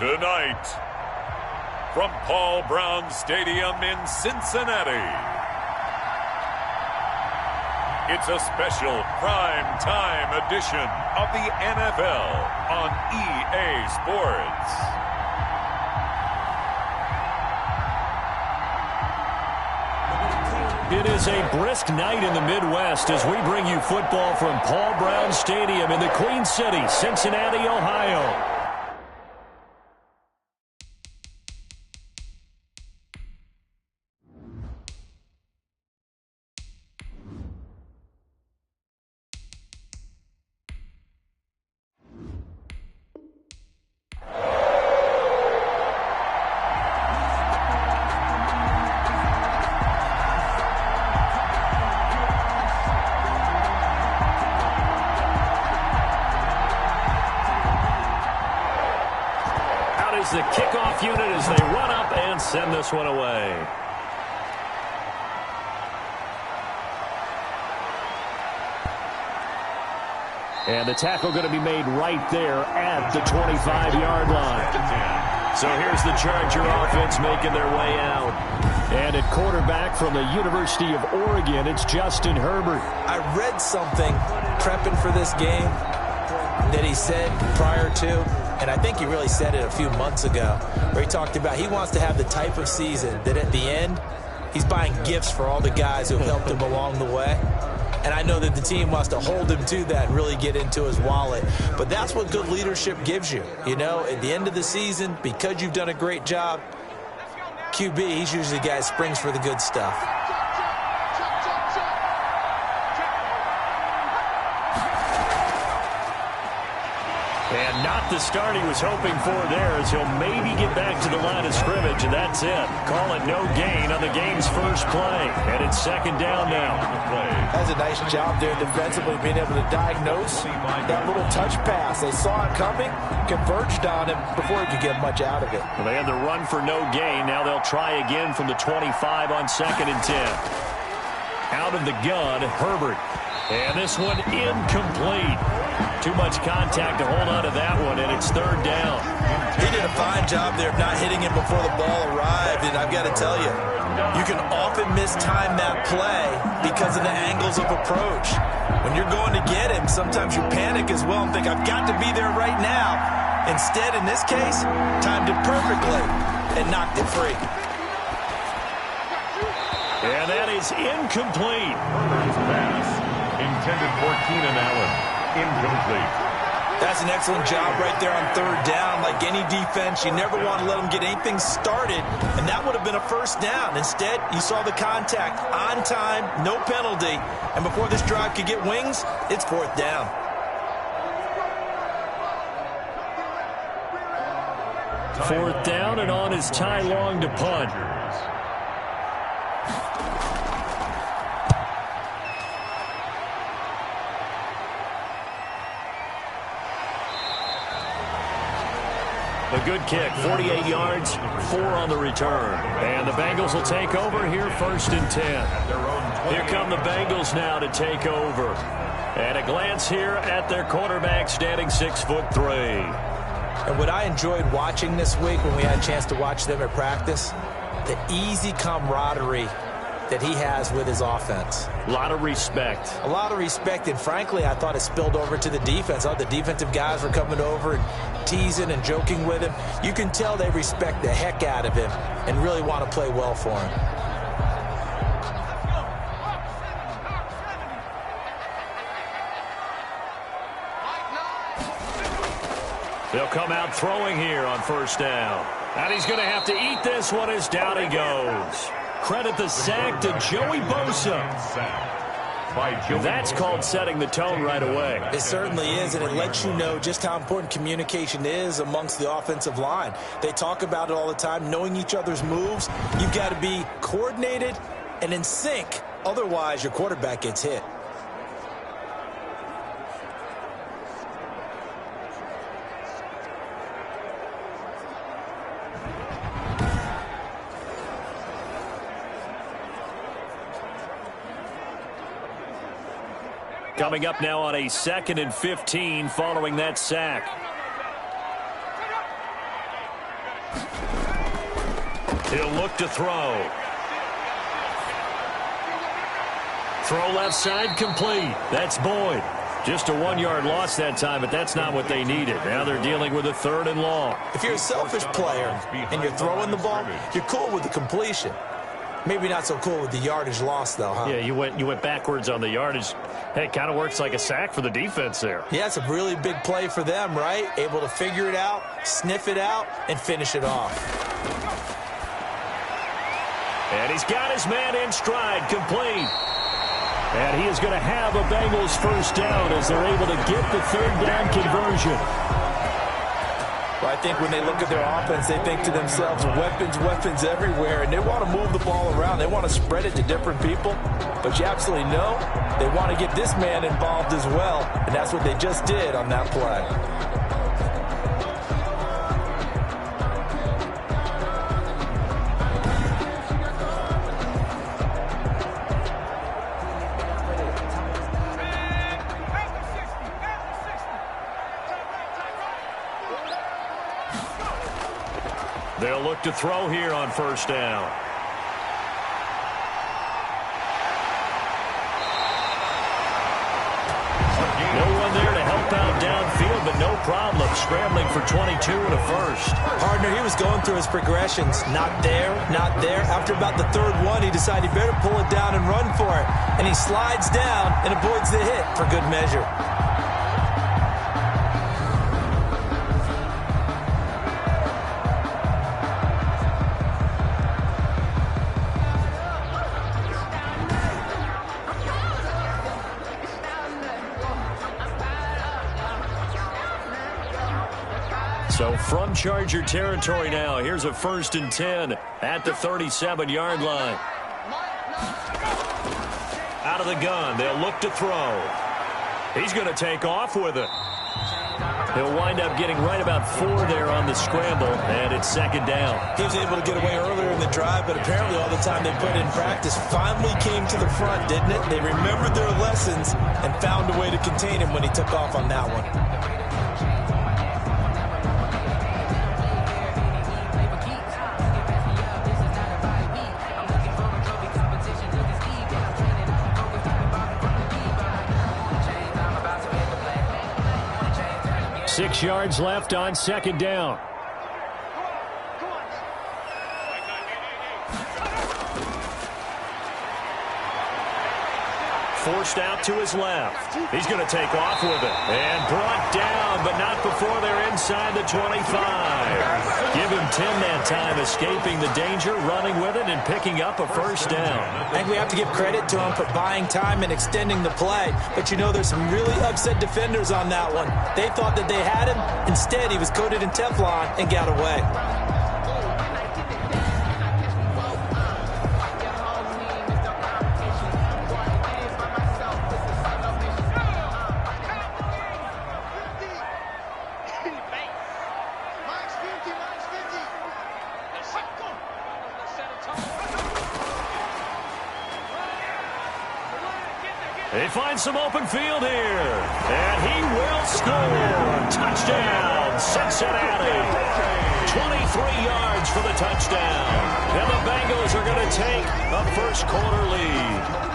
Tonight, from Paul Brown Stadium in Cincinnati, it's a special prime time edition of the NFL on EA Sports. It is a brisk night in the Midwest as we bring you football from Paul Brown Stadium in the Queen City, Cincinnati, Ohio. The kickoff unit as they run up and send this one away. And the tackle going to be made right there at the 25-yard line. So here's the Charger offense making their way out. And at quarterback from the University of Oregon, it's Justin Herbert. I read something prepping for this game that he said prior to, and I think he really said it a few months ago, where he talked about he wants to have the type of season that at the end, he's buying gifts for all the guys who helped him along the way. And I know that the team wants to hold him to that and really get into his wallet. But that's what good leadership gives you. You know, at the end of the season, because you've done a great job, QB, he's usually the guy that springs for the good stuff. And not the start he was hoping for there, as he'll maybe get back to the line of scrimmage, and that's it. Call it no gain on the game's first play. And it's second down now. That's a nice job there defensively, being able to diagnose that little touch pass. They saw it coming, converged on him before he could get much out of it. Well, they had the run for no gain. Now they'll try again from the 25 on 2nd and 10. Out of the gun, Herbert. And this one incomplete. Too much contact to hold on to that one, and it's 3rd down. He did a fine job there of not hitting him before the ball arrived, and I've got to tell you, you can often mistime that play because of the angles of approach. When you're going to get him, sometimes you panic as well and think, I've got to be there right now. Instead, in this case, timed it perfectly and knocked it free. And that is incomplete. Herbert's pass intended for Keenan Allen. Incomplete. That's an excellent job right there on 3rd down. Like any defense, you never want to let them get anything started, and that would have been a 1st down. Instead, you saw the contact on time, no penalty, and before this drive could get wings, it's 4th down. Fourth down, and on is Ty Long to punt. A good kick, 48 yards, 4 on the return. And the Bengals will take over here 1st and 10. Here come the Bengals now to take over. And a glance here at their quarterback, standing 6'3". And what I enjoyed watching this week when we had a chance to watch them at practice, the easy camaraderie that he has with his offense. A lot of respect. A lot of respect, and frankly, I thought it spilled over to the defense. All the defensive guys were coming over and teasing and joking with him. You can tell they respect the heck out of him and really want to play well for him. They'll come out throwing here on 1st down. And he's going to have to eat this one as down he goes. Credit the sack to Joey Bosa. That's called setting the tone right away. It certainly is, and it lets you know just how important communication is amongst the offensive line. They talk about it all the time, knowing each other's moves. You've got to be coordinated and in sync. Otherwise, your quarterback gets hit. Coming up now on a 2nd and 15 following that sack. He'll look to throw. Throw left side, complete. That's Boyd. Just a 1-yard loss that time, but that's not what they needed. Now they're dealing with a 3rd and long. If you're a selfish player and you're throwing the ball, you're cool with the completion. Maybe not so cool with the yardage loss, though, huh? Yeah, you went backwards on the yardage. Hey, it kind of works like a sack for the defense there. Yeah, it's a really big play for them, right? Able to figure it out, sniff it out, and finish it off. And he's got his man in stride, complete. And he is going to have a Bengals first down as they're able to get the 3rd down conversion. Well, I think when they look at their offense, they think to themselves, weapons, weapons everywhere, and they want to move the ball around. They want to spread it to different people. But you absolutely know they want to get this man involved as well, and that's what they just did on that play. They'll look to throw here on 1st down. No one there to help out downfield, but no problem scrambling for 22 and a first. Partner, he was going through his progressions. Not there, not there. After about the 3rd one, he decided he better pull it down and run for it. And he slides down and avoids the hit for good measure. So from Charger territory now, here's a 1st and 10 at the 37-yard line. Out of the gun, they'll look to throw. He's going to take off with it. He'll wind up getting right about 4 there on the scramble, and it's 2nd down. He was able to get away earlier in the drive, but apparently all the time they put in practice finally came to the front, didn't it? They remembered their lessons and found a way to contain him when he took off on that one. Six yards left on 2nd down. Forced out to his left. He's going to take off with it. And brought down, but not before they're inside the 25. Give him 10 that time, escaping the danger, running with it, and picking up a first down. I think we have to give credit to him for buying time and extending the play. But, you know, there's some really upset defenders on that one. They thought that they had him. Instead, he was coated in Teflon and got away. They find some open field here, and he will score. Touchdown, Cincinnati. 23 yards for the touchdown. And the Bengals are going to take a first-quarter lead.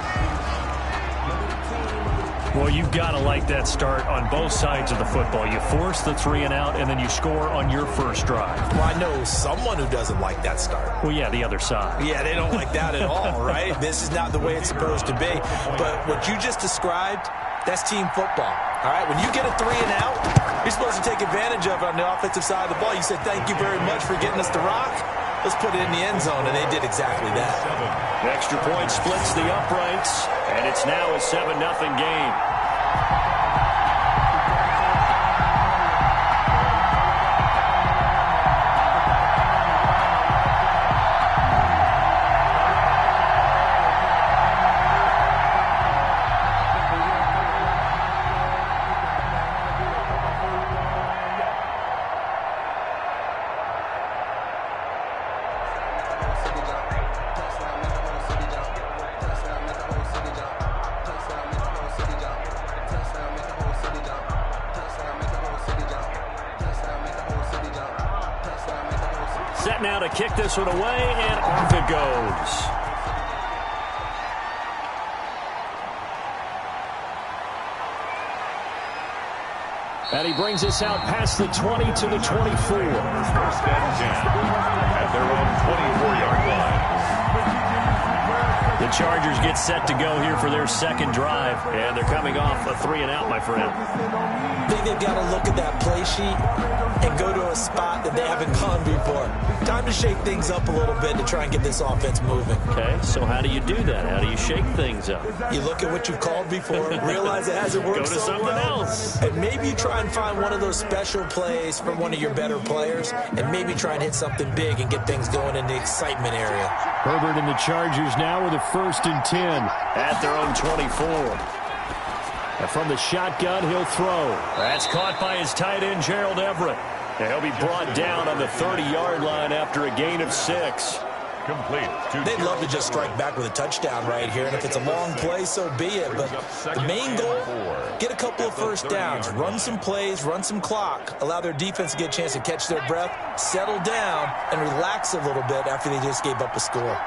Well, you've got to like that start on both sides of the football. You force the 3 and out, and then you score on your first drive. Well, I know someone who doesn't like that start. Well, yeah, the other side. Yeah, they don't like that at all, right? This is not the way it's supposed to be. But what you just described, that's team football. All right, when you get a 3 and out, you're supposed to take advantage of it on the offensive side of the ball. You said, thank you very much for getting us the rock. Let's put it in the end zone, and they did exactly that. The extra point splits the uprights, and it's now a 7-0 game. set now to kick this one away, and off it goes. And he brings us out past the 20 to the 24. First and 10 at their own 24-yard line. The Chargers get set to go here for their second drive, and they're coming off a 3-and-out, my friend. I think they've got to look at that play sheet and go to a spot that they haven't gone before. Time to shake things up a little bit to try and get this offense moving. Okay, so how do you do that? How do you shake things up? You look at what you've called before, realize it hasn't worked so well. Go to something else. And maybe you try and find one of those special plays from one of your better players, and maybe try and hit something big and get things going in the excitement area. Herbert and the Chargers now with a 1st and 10 at their own 24. And from the shotgun, he'll throw. That's caught by his tight end, Gerald Everett. And he'll be brought down on the 30-yard line after a gain of 6. Complete. They'd love to just strike back with a touchdown right here, and if it's a long play, so be it. But the main goal, get a couple of first downs, run some plays, run some clock, allow their defense to get a chance to catch their breath, settle down, and relax a little bit after they just gave up a score.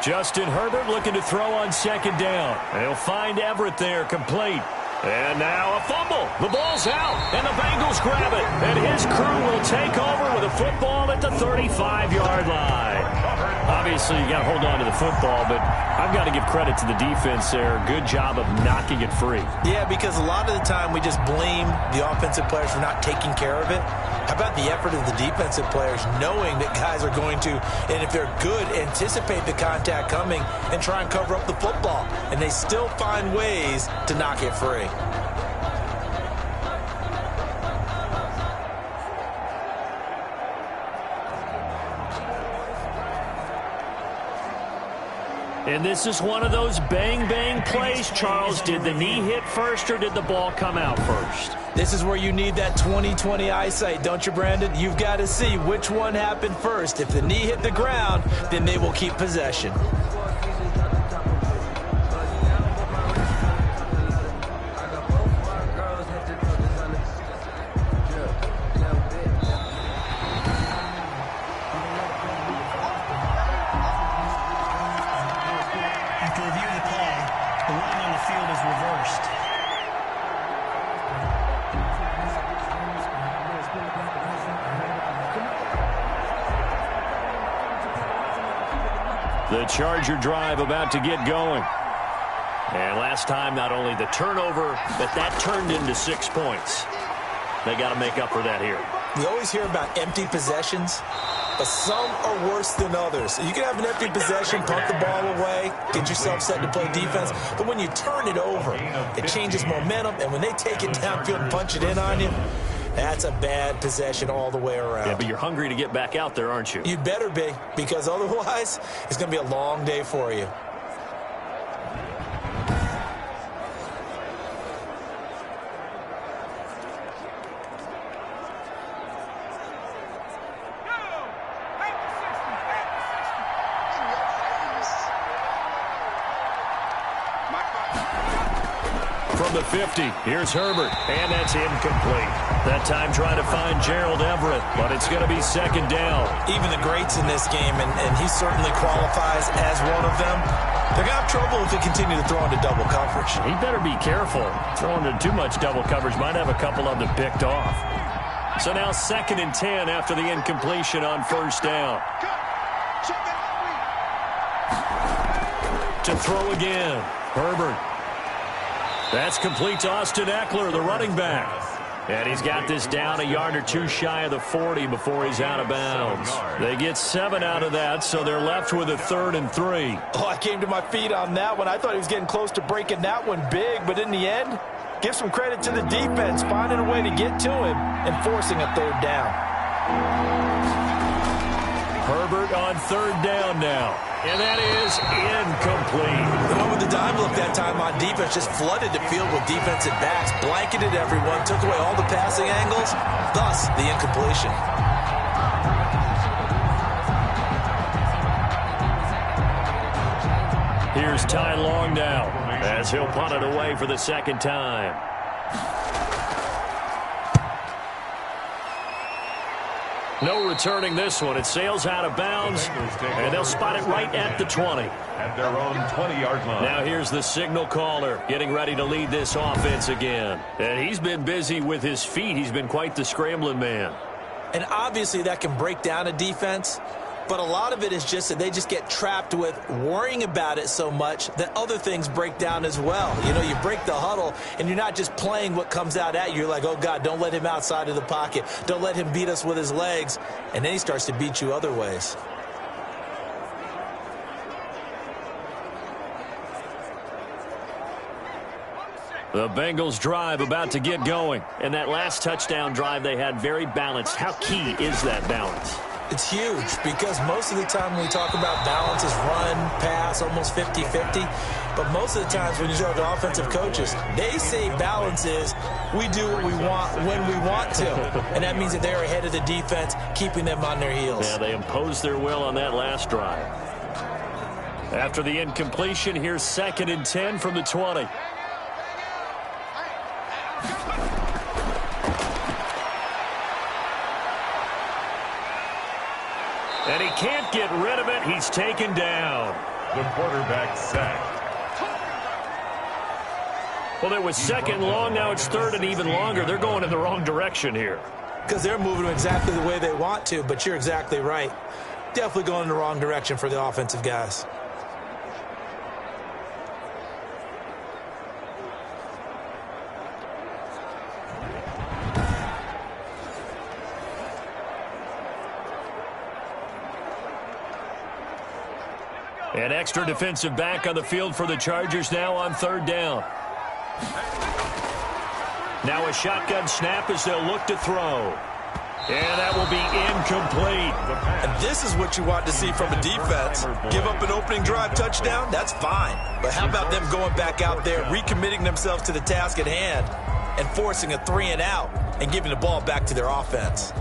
Justin Herbert looking to throw on 2nd down. And he'll find Everett there, complete. And now a fumble. The ball's out, and the Bengals grab it. And his crew will take over with a football at the 35-yard line. Obviously, you got to hold on to the football, but I've got to give credit to the defense there. Good job of knocking it free. Yeah, because a lot of the time we just blame the offensive players for not taking care of it. How about the effort of the defensive players knowing that guys are going to, and if they're good, anticipate the contact coming and try and cover up the football. And they still find ways to knock it free. And this is one of those bang-bang plays, Charles. Did the knee hit first or did the ball come out first? This is where you need that 20/20 eyesight, don't you, Brandon? You've got to see which one happened first. If the knee hit the ground, then they will keep possession. The Charger drive about to get going. And last time, not only the turnover, but that turned into 6 points. They got to make up for that here. We always hear about empty possessions, but some are worse than others. You can have an empty possession, pump the ball away, get yourself set to play defense, but when you turn it over, it changes momentum, and when they take it downfield and punch it in on you, that's a bad possession all the way around. Yeah, but you're hungry to get back out there, aren't you? You'd better be, because otherwise, it's going to be a long day for you. From the 50, here's Herbert, and that's incomplete. That time trying to find Gerald Everett, but it's going to be 2nd down. Even the greats in this game, and he certainly qualifies as one of them, they're going to have trouble if they continue to throw into double coverage. He better be careful. Throwing into too much double coverage might have a couple of them picked off. So now 2nd and 10 after the incompletion on 1st down. To throw again, Herbert. That's complete to Austin Eckler, the running back. And he's got this down a yard or two shy of the 40 before he's out of bounds. They get 7 out of that, so they're left with a 3rd and 3. Oh, I came to my feet on that one. I thought he was getting close to breaking that one big, but in the end, give some credit to the defense, finding a way to get to him and forcing a 3rd down. Herbert on 3rd down now. And that is incomplete. The one with the dime look that time on defense just flooded the field with defensive backs, blanketed everyone, took away all the passing angles, thus the incompletion. Here's Ty Long now as he'll punt it away for the 2nd time. No returning this one. It sails out of bounds, and they'll spot it right at the 20. At their own 20-yard line. Now here's the signal caller getting ready to lead this offense again. And he's been busy with his feet. He's been quite the scrambling man. And obviously that can break down a defense, but a lot of it is just that they just get trapped with worrying about it so much that other things break down as well. You know, you break the huddle, and you're not just playing what comes out at you. You're like, oh, God, don't let him outside of the pocket. Don't let him beat us with his legs. And then he starts to beat you other ways. The Bengals drive about to get going. And that last touchdown drive they had very balanced. How key is that balance? It's huge because most of the time when we talk about balance is run, pass, almost 50-50. But most of the times when you talk to offensive coaches, they say balance is we do what we want when we want to. And that means that they're ahead of the defense, keeping them on their heels. Yeah, they imposed their will on that last drive. After the incompletion, here's 2nd and 10 from the 20. And he can't get rid of it. He's taken down. The quarterback sacked. Well, it was 2nd and long. Now it's 3rd and even longer. They're going in the wrong direction here. Because they're moving them exactly the way they want to, but you're exactly right. Definitely going in the wrong direction for the offensive guys. An extra defensive back on the field for the Chargers now on 3rd down. Now a shotgun snap as they'll look to throw. And that will be incomplete. And this is what you want to see from a defense. Give up an opening drive touchdown, that's fine. But how about them going back out there, recommitting themselves to the task at hand, and forcing a 3-and-out and giving the ball back to their offense.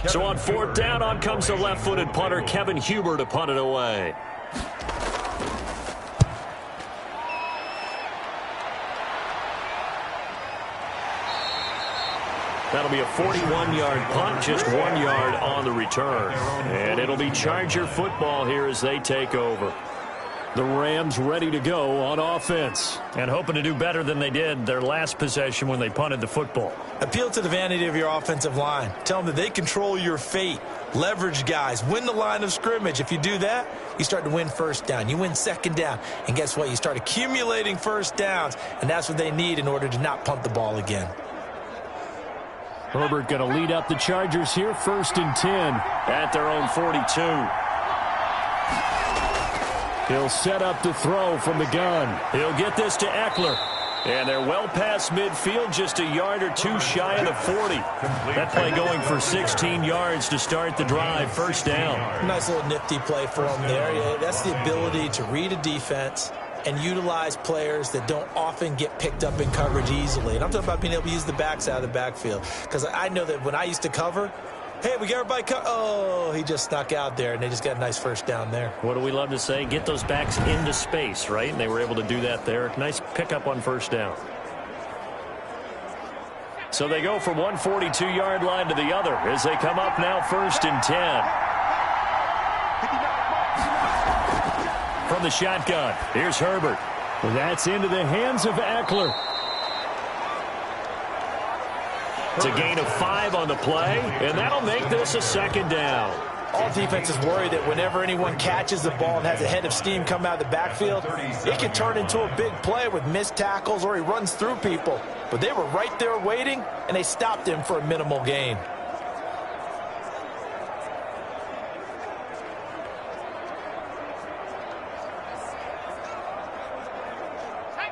So on 4th down, on comes the left-footed punter, Kevin Huber, to punt it away. That'll be a 41-yard punt, just 1 yard on the return. And it'll be Charger football here as they take over. The Rams ready to go on offense and hoping to do better than they did their last possession when they punted the football. Appeal to the vanity of your offensive line. Tell them that they control your fate. Leverage guys. Win the line of scrimmage. If you do that, you start to win 1st down. You win 2nd down. And guess what? You start accumulating 1st downs. And that's what they need in order to not punt the ball again. Herbert going to lead up the Chargers here, 1st and 10 at their own 42. He'll set up to throw from the gun. He'll get this to Eckler. And they're well past midfield, just a yard or two shy of the 40. That play going for 16 yards to start the drive, 1st down. Nice little nifty play for him there. Yeah, that's the ability to read a defense and utilize players that don't often get picked up in coverage easily. And I'm talking about being able to use the backs out of the backfield. Because I know that when I used to cover, hey, we got everybody oh, he just snuck out there, and they just got a nice 1st down there. What do we love to say? Get those backs into space, right? And they were able to do that there. Nice pickup on 1st down. So they go from one 42-yard line to the other as they come up now 1st and 10. From the shotgun, here's Herbert. That's into the hands of Eckler. It's a gain of 5 on the play, and that'll make this a 2nd down. All defenses worry that whenever anyone catches the ball and has a head of steam come out of the backfield, it can turn into a big play with missed tackles or he runs through people. But they were right there waiting, and they stopped him for a minimal gain.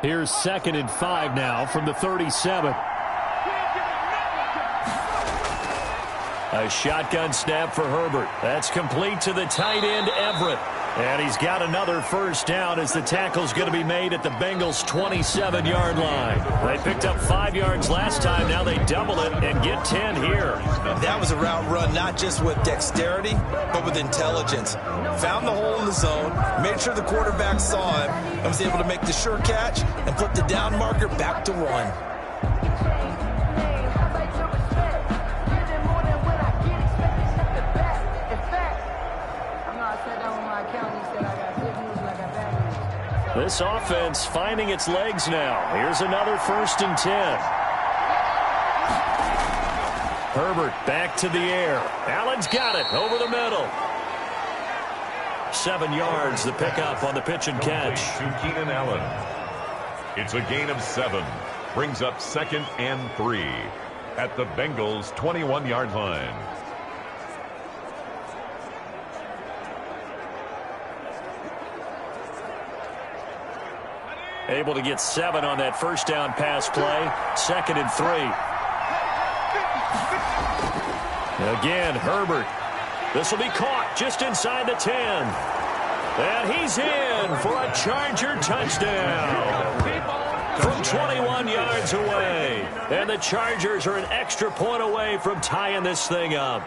Here's 2nd and 5 now from the 37. A shotgun snap for Herbert. That's complete to the tight end, Everett. And he's got another 1st down as the tackle's going to be made at the Bengals' 27-yard line. They picked up 5 yards last time. Now they double it and get 10 here. That was a route run not just with dexterity, but with intelligence. Found the hole in the zone, made sure the quarterback saw him, and was able to make the sure catch and put the down marker back to 1. This offense finding its legs now. Here's another 1st and 10. Herbert back to the air. Allen's got it over the middle. 7 yards the pickup on the pitch and catch. To Keenan Allen. It's a gain of 7. Brings up 2nd and 3 at the Bengals' 21-yard line. Able to get 7 on that 1st down pass play. 2nd and 3. Again, Herbert. This will be caught just inside the 10. And he's in for a Charger touchdown from 21 yards away. And the Chargers are an extra point away from tying this thing up.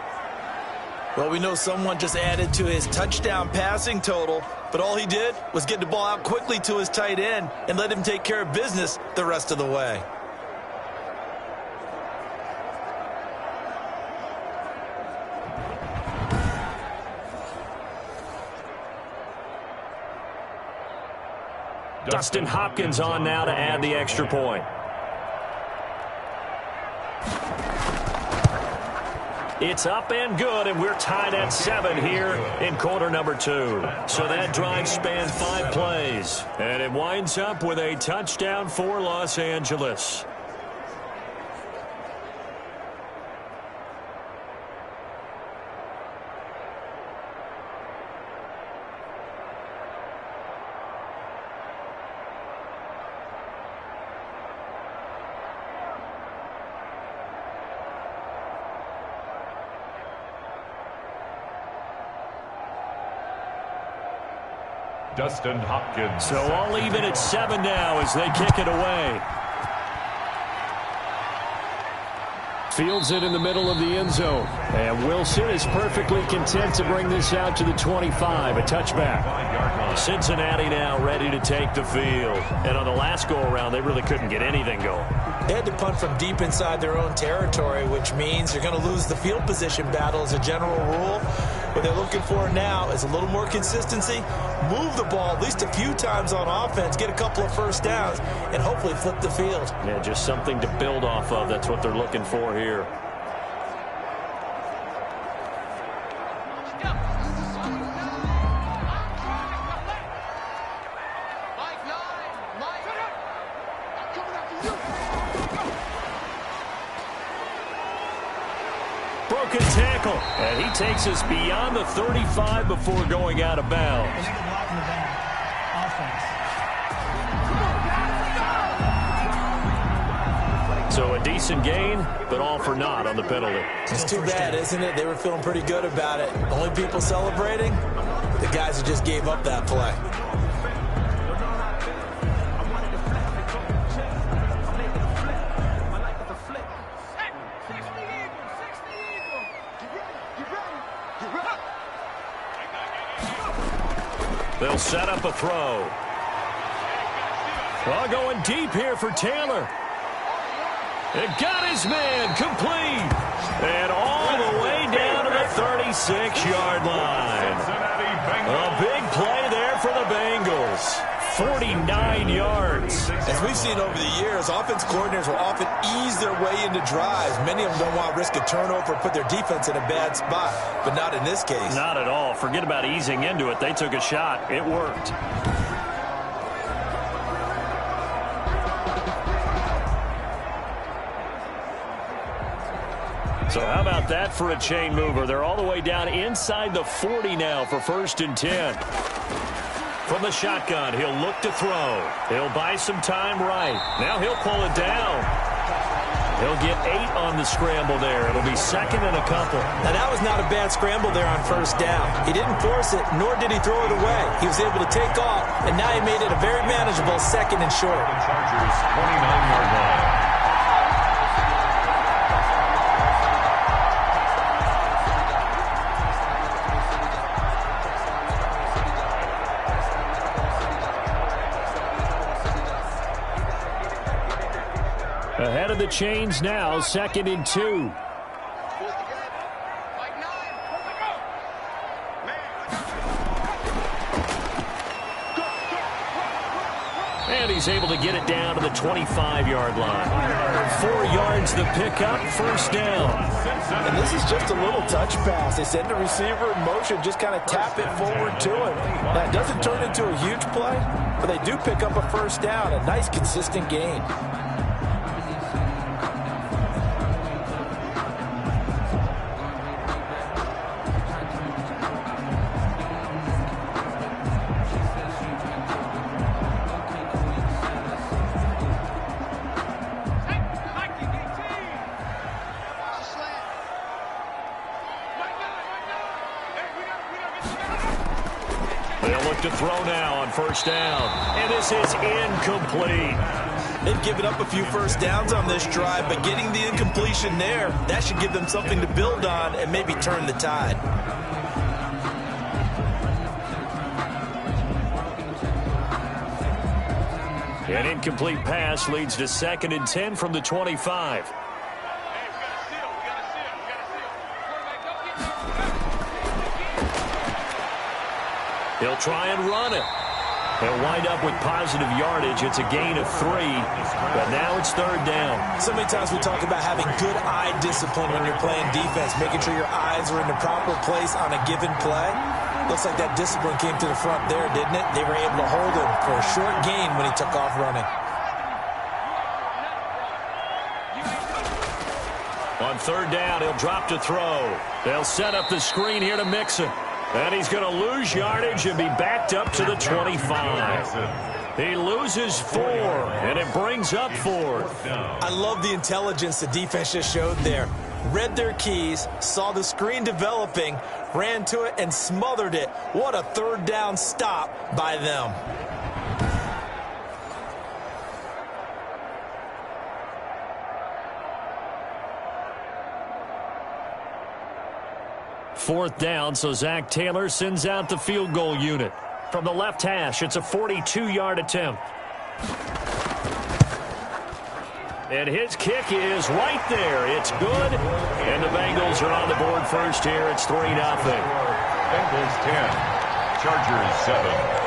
Well, we know someone just added to his touchdown passing total, but all he did was get the ball out quickly to his tight end and let him take care of business the rest of the way. Dustin Hopkins on now to add the extra point. It's up and good, and we're tied at 7 here in quarter number 2. So that drive spanned 5 plays, and it winds up with a touchdown for Los Angeles. Dustin Hopkins. So all even at 7 now as they kick it away. Fields it in the middle of the end zone. And Wilson is perfectly content to bring this out to the 25, a touchback. Cincinnati now ready to take the field. And on the last go-around, they really couldn't get anything going. They had to punt from deep inside their own territory, which means you're going to lose the field position battle as a general rule. What they're looking for now is a little more consistency, move the ball at least a few times on offense, get a couple of 1st downs, and hopefully flip the field. Yeah, just something to build off of. That's what they're looking for here. Broken tackle, and he takes us beyond the 35 before going out of bounds. So a decent gain, but all for naught on the penalty. It's too bad, isn't it? They were feeling pretty good about it. Only people celebrating, the guys who just gave up that play. They'll set up a throw. Well, going deep here for Taylor. It got his man complete. And all the way down to the 36-yard line. A big play there for the Bengals. 49 yards. As we've seen over the years, offense coordinators will often ease their way into drives. Many of them don't want to risk a turnover or put their defense in a bad spot, but not in this case. Not at all. Forget about easing into it. They took a shot. It worked. So how about that for a chain mover? They're all the way down inside the 40 now for 1st and 10. From the shotgun, he'll look to throw. He'll buy some time right. Now he'll pull it down. He'll get 8 on the scramble there. It'll be 2nd and a couple. Now that was not a bad scramble there on 1st down. He didn't force it, nor did he throw it away. He was able to take off, and now he made it a very manageable 2nd and short. Chargers 29-yard line. Ahead of the chains now, 2nd and 2. he's able to get it down to the 25-yard line. 4 yards the pickup, first down. And this is just a little touch pass. They send the receiver in motion, just kind of tap it forward to him. Now, it doesn't turn into a huge play, but they do pick up a first down, a nice, consistent gain. To throw now on first down, and this is incomplete. They've given up a few first downs on this drive, but getting the incompletion there, that should give them something to build on and maybe turn the tide. An incomplete pass leads to 2nd and 10 from the 25. He'll try and run it. He'll wind up with positive yardage. It's a gain of 3, but now it's 3rd down. So many times we talk about having good eye discipline when you're playing defense, making sure your eyes are in the proper place on a given play. Looks like that discipline came to the front there, didn't it? They were able to hold him for a short gain when he took off running. On 3rd down, he'll drop to throw. They'll set up the screen here to Mixon. And he's going to lose yardage and be backed up to the 25. He loses 4, and it brings up 4th. I love the intelligence the defense just showed there. Read their keys, saw the screen developing, ran to it, and smothered it. What a 3rd down stop by them. Fourth down, so Zach Taylor sends out the field goal unit. From the left hash, it's a 42-yard attempt. And his kick is right there. It's good. And the Bengals are on the board first here. It's 3-0. Bengals 10, Chargers 7.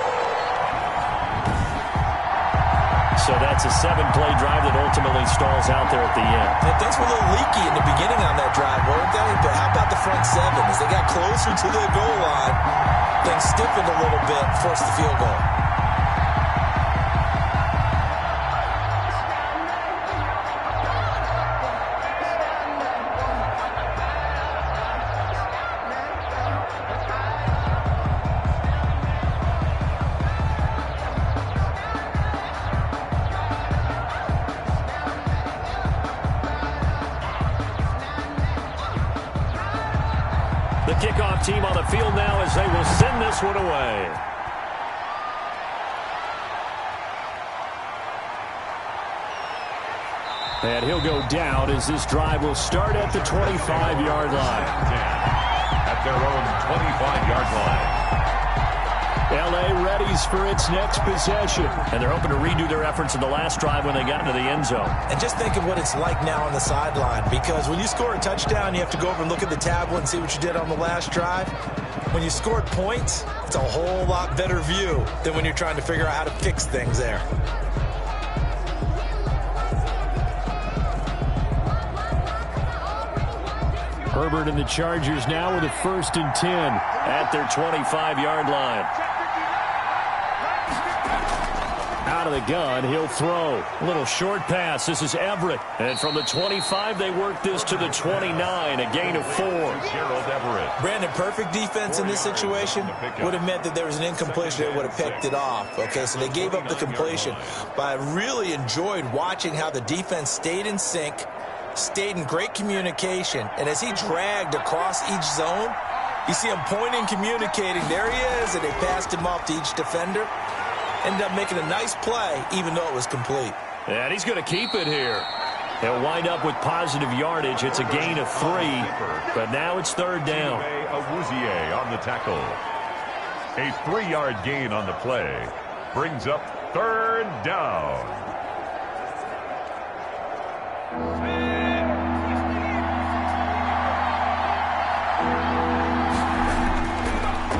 So that's a 7-play drive that ultimately stalls out there at the end. Yeah, things were a little leaky in the beginning on that drive, weren't they? But how about the front 7? As they got closer to the goal line, things stiffened a little bit, forced the field goal. Kickoff team on the field now as they will send this one away. And he'll go down as this drive will start at the 25-yard line. At their own 25-yard line. L.A. readies for its next possession. And they're hoping to redo their efforts in the last drive when they got into the end zone. And just think of what it's like now on the sideline, because when you score a touchdown, you have to go over and look at the tablet and see what you did on the last drive. When you scored points, it's a whole lot better view than when you're trying to figure out how to fix things there. Herbert and the Chargers now with a 1st and 10 at their 25-yard line. Out of the gun, he'll throw. A little short pass. This is Everett. And from the 25, they work this to the 29, a gain of 4. Gerald Everett. Brandon, perfect defense in this situation would have meant that there was an incompletion. They would have picked it off. Okay, so they gave up the completion. But I really enjoyed watching how the defense stayed in sync, stayed in great communication, and as he dragged across each zone, you see him pointing, communicating. There he is, and they passed him off to each defender. Ended up making a nice play, even though it was complete. And he's going to keep it here. He'll wind up with positive yardage. It's a gain of 3, but now it's 3rd down. Awuzie on the tackle. A 3-yard gain on the play brings up 3rd down.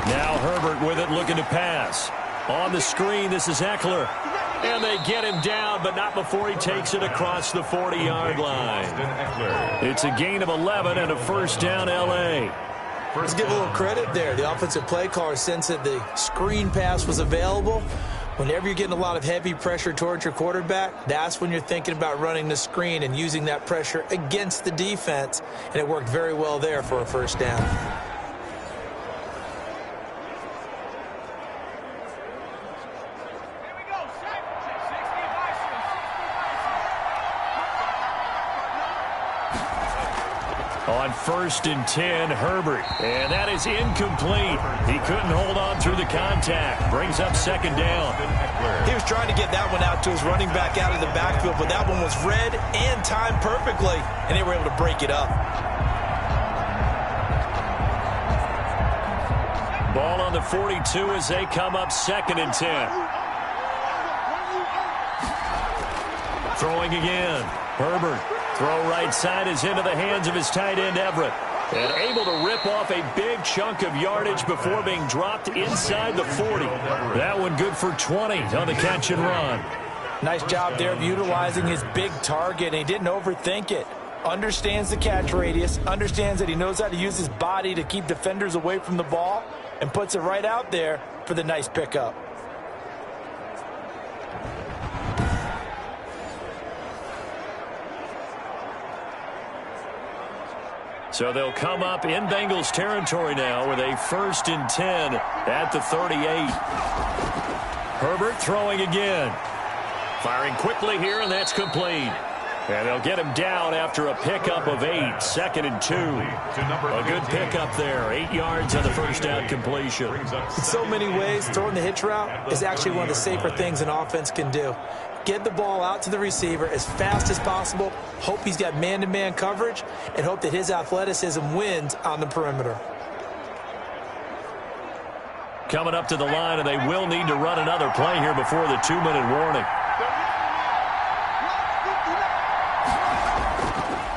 Now Herbert with it, looking to pass. On the screen, this is Eckler. And they get him down, but not before he takes it across the 40-yard line. It's a gain of 11 and a first down, L.A. Let's give a little credit there. The offensive play caller sensed that the screen pass was available. Whenever you're getting a lot of heavy pressure towards your quarterback, that's when you're thinking about running the screen and using that pressure against the defense. And it worked very well there for a first down. On 1st and 10, Herbert. And that is incomplete. He couldn't hold on through the contact. Brings up second down. He was trying to get that one out to his running back out of the backfield, but that one was read and timed perfectly, and they were able to break it up. Ball on the 42 as they come up 2nd and 10. Throwing again. Herbert. Throw right side is into the hands of his tight end, Everett. And able to rip off a big chunk of yardage before being dropped inside the 40. That one good for 20 on the catch and run. Nice job there of utilizing his big target, and he didn't overthink it. Understands the catch radius, understands that he knows how to use his body to keep defenders away from the ball, and puts it right out there for the nice pickup. So they'll come up in Bengals territory now with a 1st and 10 at the 38. Herbert throwing again. Firing quickly here, and that's complete. And they'll get him down after a pickup of 8, 2nd and 2. A good pickup there, 8 yards on the first down completion. In so many ways, throwing the hitch route is actually one of the safer things an offense can do. Get the ball out to the receiver as fast as possible, hope he's got man-to-man coverage, and hope that his athleticism wins on the perimeter. Coming up to the line, and they will need to run another play here before the 2-minute warning.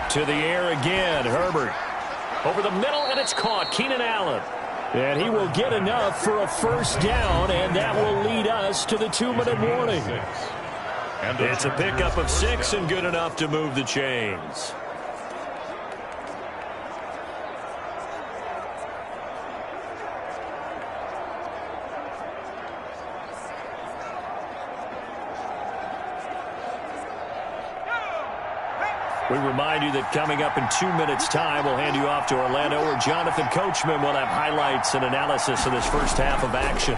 To the air again, Herbert. Over the middle, and it's caught. Keenan Allen. And he will get enough for a first down, and that will lead us to the 2-minute warning. It's a pickup of 6 and good enough to move the chains. We remind you that coming up in 2 minutes' time, we'll hand you off to Orlando, where Jonathan Coachman will have highlights and analysis of this first half of action.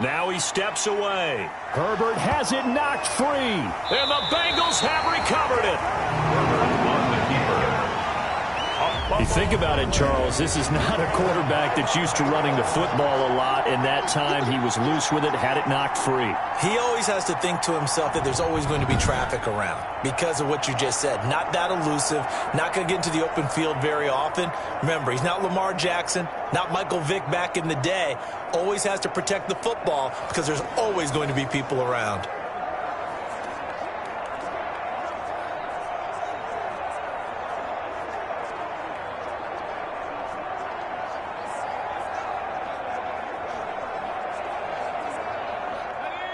Now he steps away. Herbert has it knocked free. And the Bengals have recovered it. You think about it, Charles, this is not a quarterback that's used to running the football a lot, and that time he was loose with it, had it knocked free. He always has to think to himself that there's always going to be traffic around because of what you just said. Not that elusive, not going to get into the open field very often. Remember, he's not Lamar Jackson, not Michael Vick back in the day. Always has to protect the football because there's always going to be people around.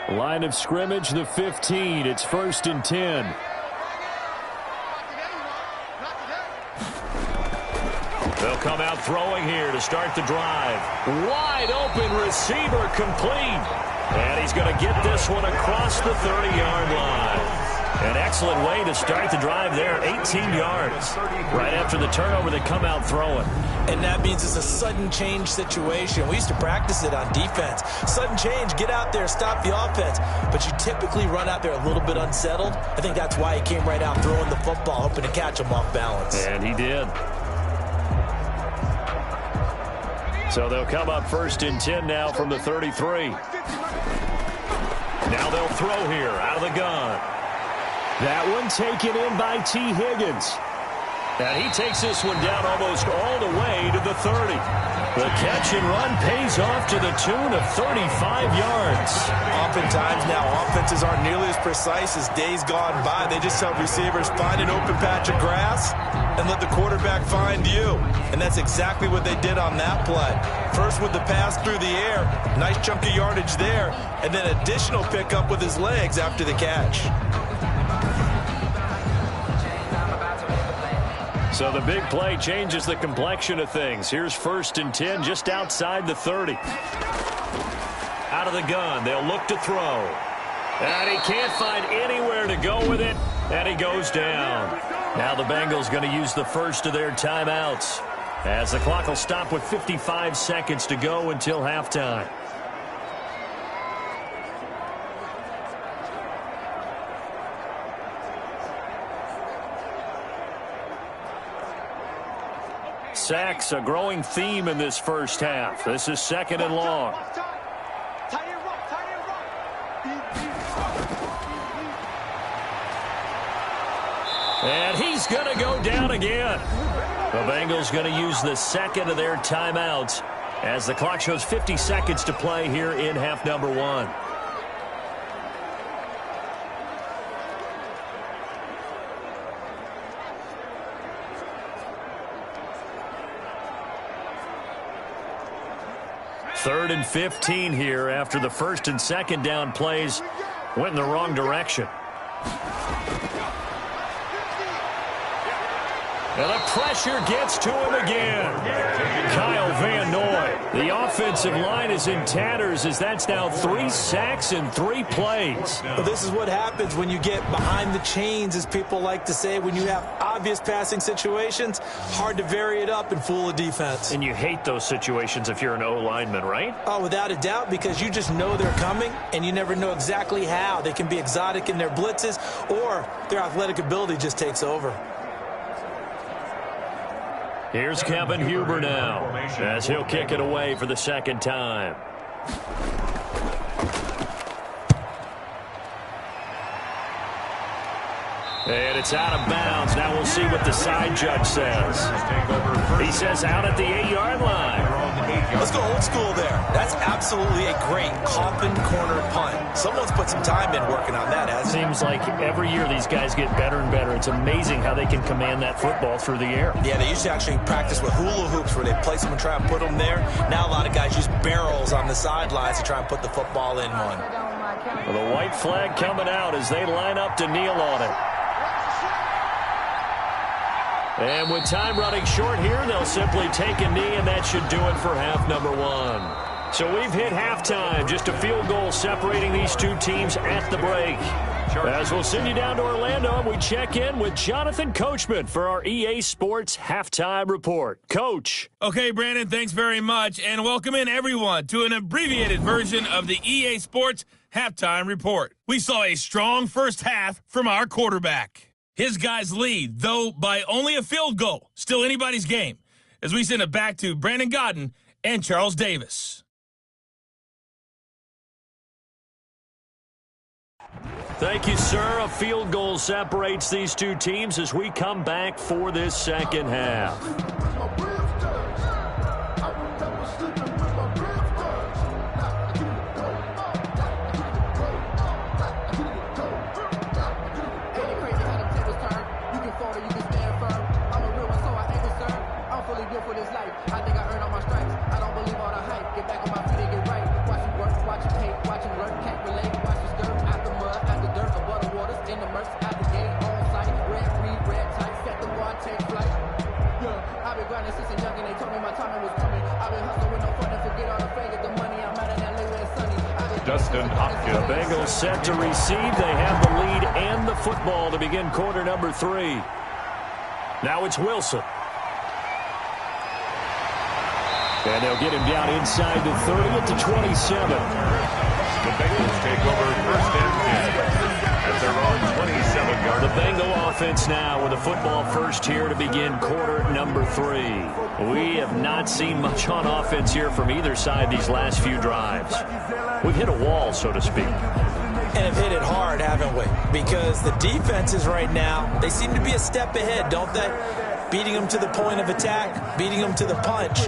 Line of scrimmage, the 15. It's 1st and 10. They'll come out throwing here to start the drive. Wide open receiver complete. And he's going to get this one across the 30-yard line. An excellent way to start the drive there, 18 yards. Right after the turnover, they come out throwing. And that means it's a sudden change situation. We used to practice it on defense. Sudden change, get out there, stop the offense. But you typically run out there a little bit unsettled. I think that's why he came right out throwing the football, hoping to catch him off balance. And he did. So they'll come up 1st and 10 now from the 33. Now they'll throw here out of the gun. That one taken in by T. Higgins. And he takes this one down almost all the way to the 30. The catch and run pays off to the tune of 35 yards. Oftentimes now, offenses aren't nearly as precise as days gone by. They just tell receivers, find an open patch of grass and let the quarterback find you. And that's exactly what they did on that play. First with the pass through the air, nice chunk of yardage there, and then additional pickup with his legs after the catch. So the big play changes the complexion of things. Here's 1st and 10 just outside the 30. Out of the gun, they'll look to throw. And he can't find anywhere to go with it, and he goes down. Now the Bengals going to use the first of their timeouts, as the clock will stop with 55 seconds to go until halftime. Sacks, a growing theme in this first half. This is 2nd and long. And he's going to go down again. The Bengals going to use the 2nd of their timeouts as the clock shows 50 seconds to play here in half number 1. Third and 15 here after the 1st and 2nd down plays went in the wrong direction. And the pressure gets to him again. Kyle Van Noy. The offensive line is in tatters as that's now 3 sacks in 3 plays. Well, this is what happens when you get behind the chains, as people like to say. When you have obvious passing situations, hard to vary it up and fool a defense. And you hate those situations if you're an O-lineman, right? Oh, without a doubt, because you just know they're coming, and you never know exactly how. They can be exotic in their blitzes, or their athletic ability just takes over. Here's Kevin Huber now, as he'll kick it away for the 2nd time. And it's out of bounds. Now we'll see what the side judge says. He says out at the 8-yard line. Let's go old school there. That's absolutely a great coffin corner punt. Someone's put some time in working on that, hasn't it? Seems like every year these guys get better and better. It's amazing how they can command that football through the air. Yeah, they used to actually practice with hula hoops where they place them and try and put them there. Now a lot of guys use barrels on the sidelines to try and put the football in one. Well, the white flag coming out as they line up to kneel on it. And with time running short here, they'll simply take a knee, and that should do it for half number 1. So we've hit halftime. Just a field goal separating these two teams at the break. As we'll send you down to Orlando, we check in with Jonathan Coachman for our EA Sports Halftime Report. Coach. Okay, Brandon, thanks very much. And welcome in, everyone, to an abbreviated version of the EA Sports Halftime Report. We saw a strong first half from our quarterback. His guys lead, though by only a field goal. Still anybody's game. As we send it back to Brandon Godden and Charles Davis. Thank you, sir. A field goal separates these two teams as we come back for this 2nd half. Hopkins. The Bengals set to receive. They have the lead and the football to begin quarter number 3. Now it's Wilson. And they'll get him down inside the 30 at the 27. The Bengals take over 1st and 10 at their own 27-yard. The Bengal offense now with a football first here to begin quarter number 3. We have not seen much on offense here from either side these last few drives. We've hit a wall, so to speak. And have hit it hard, haven't we? Because the defenses right now, they seem to be a step ahead, don't they? beating them to the point of attack, beating them to the punch.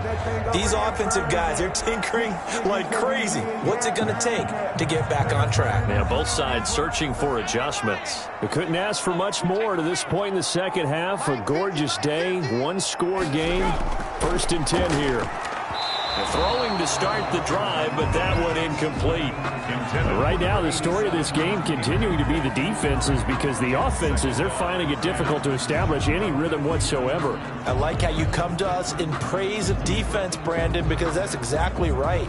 These offensive guys, they're tinkering like crazy. What's it going to take to get back on track? Yeah, both sides searching for adjustments. We couldn't ask for much more to this point in the second half. A gorgeous day, one-score game. 1st and 10 here. Throwing to start the drive, but that one incomplete. Right now, the story of this game continuing to be the defenses, because the offenses, they're finding it difficult to establish any rhythm whatsoever. I like how you come to us in praise of defense, Brandon, because that's exactly right.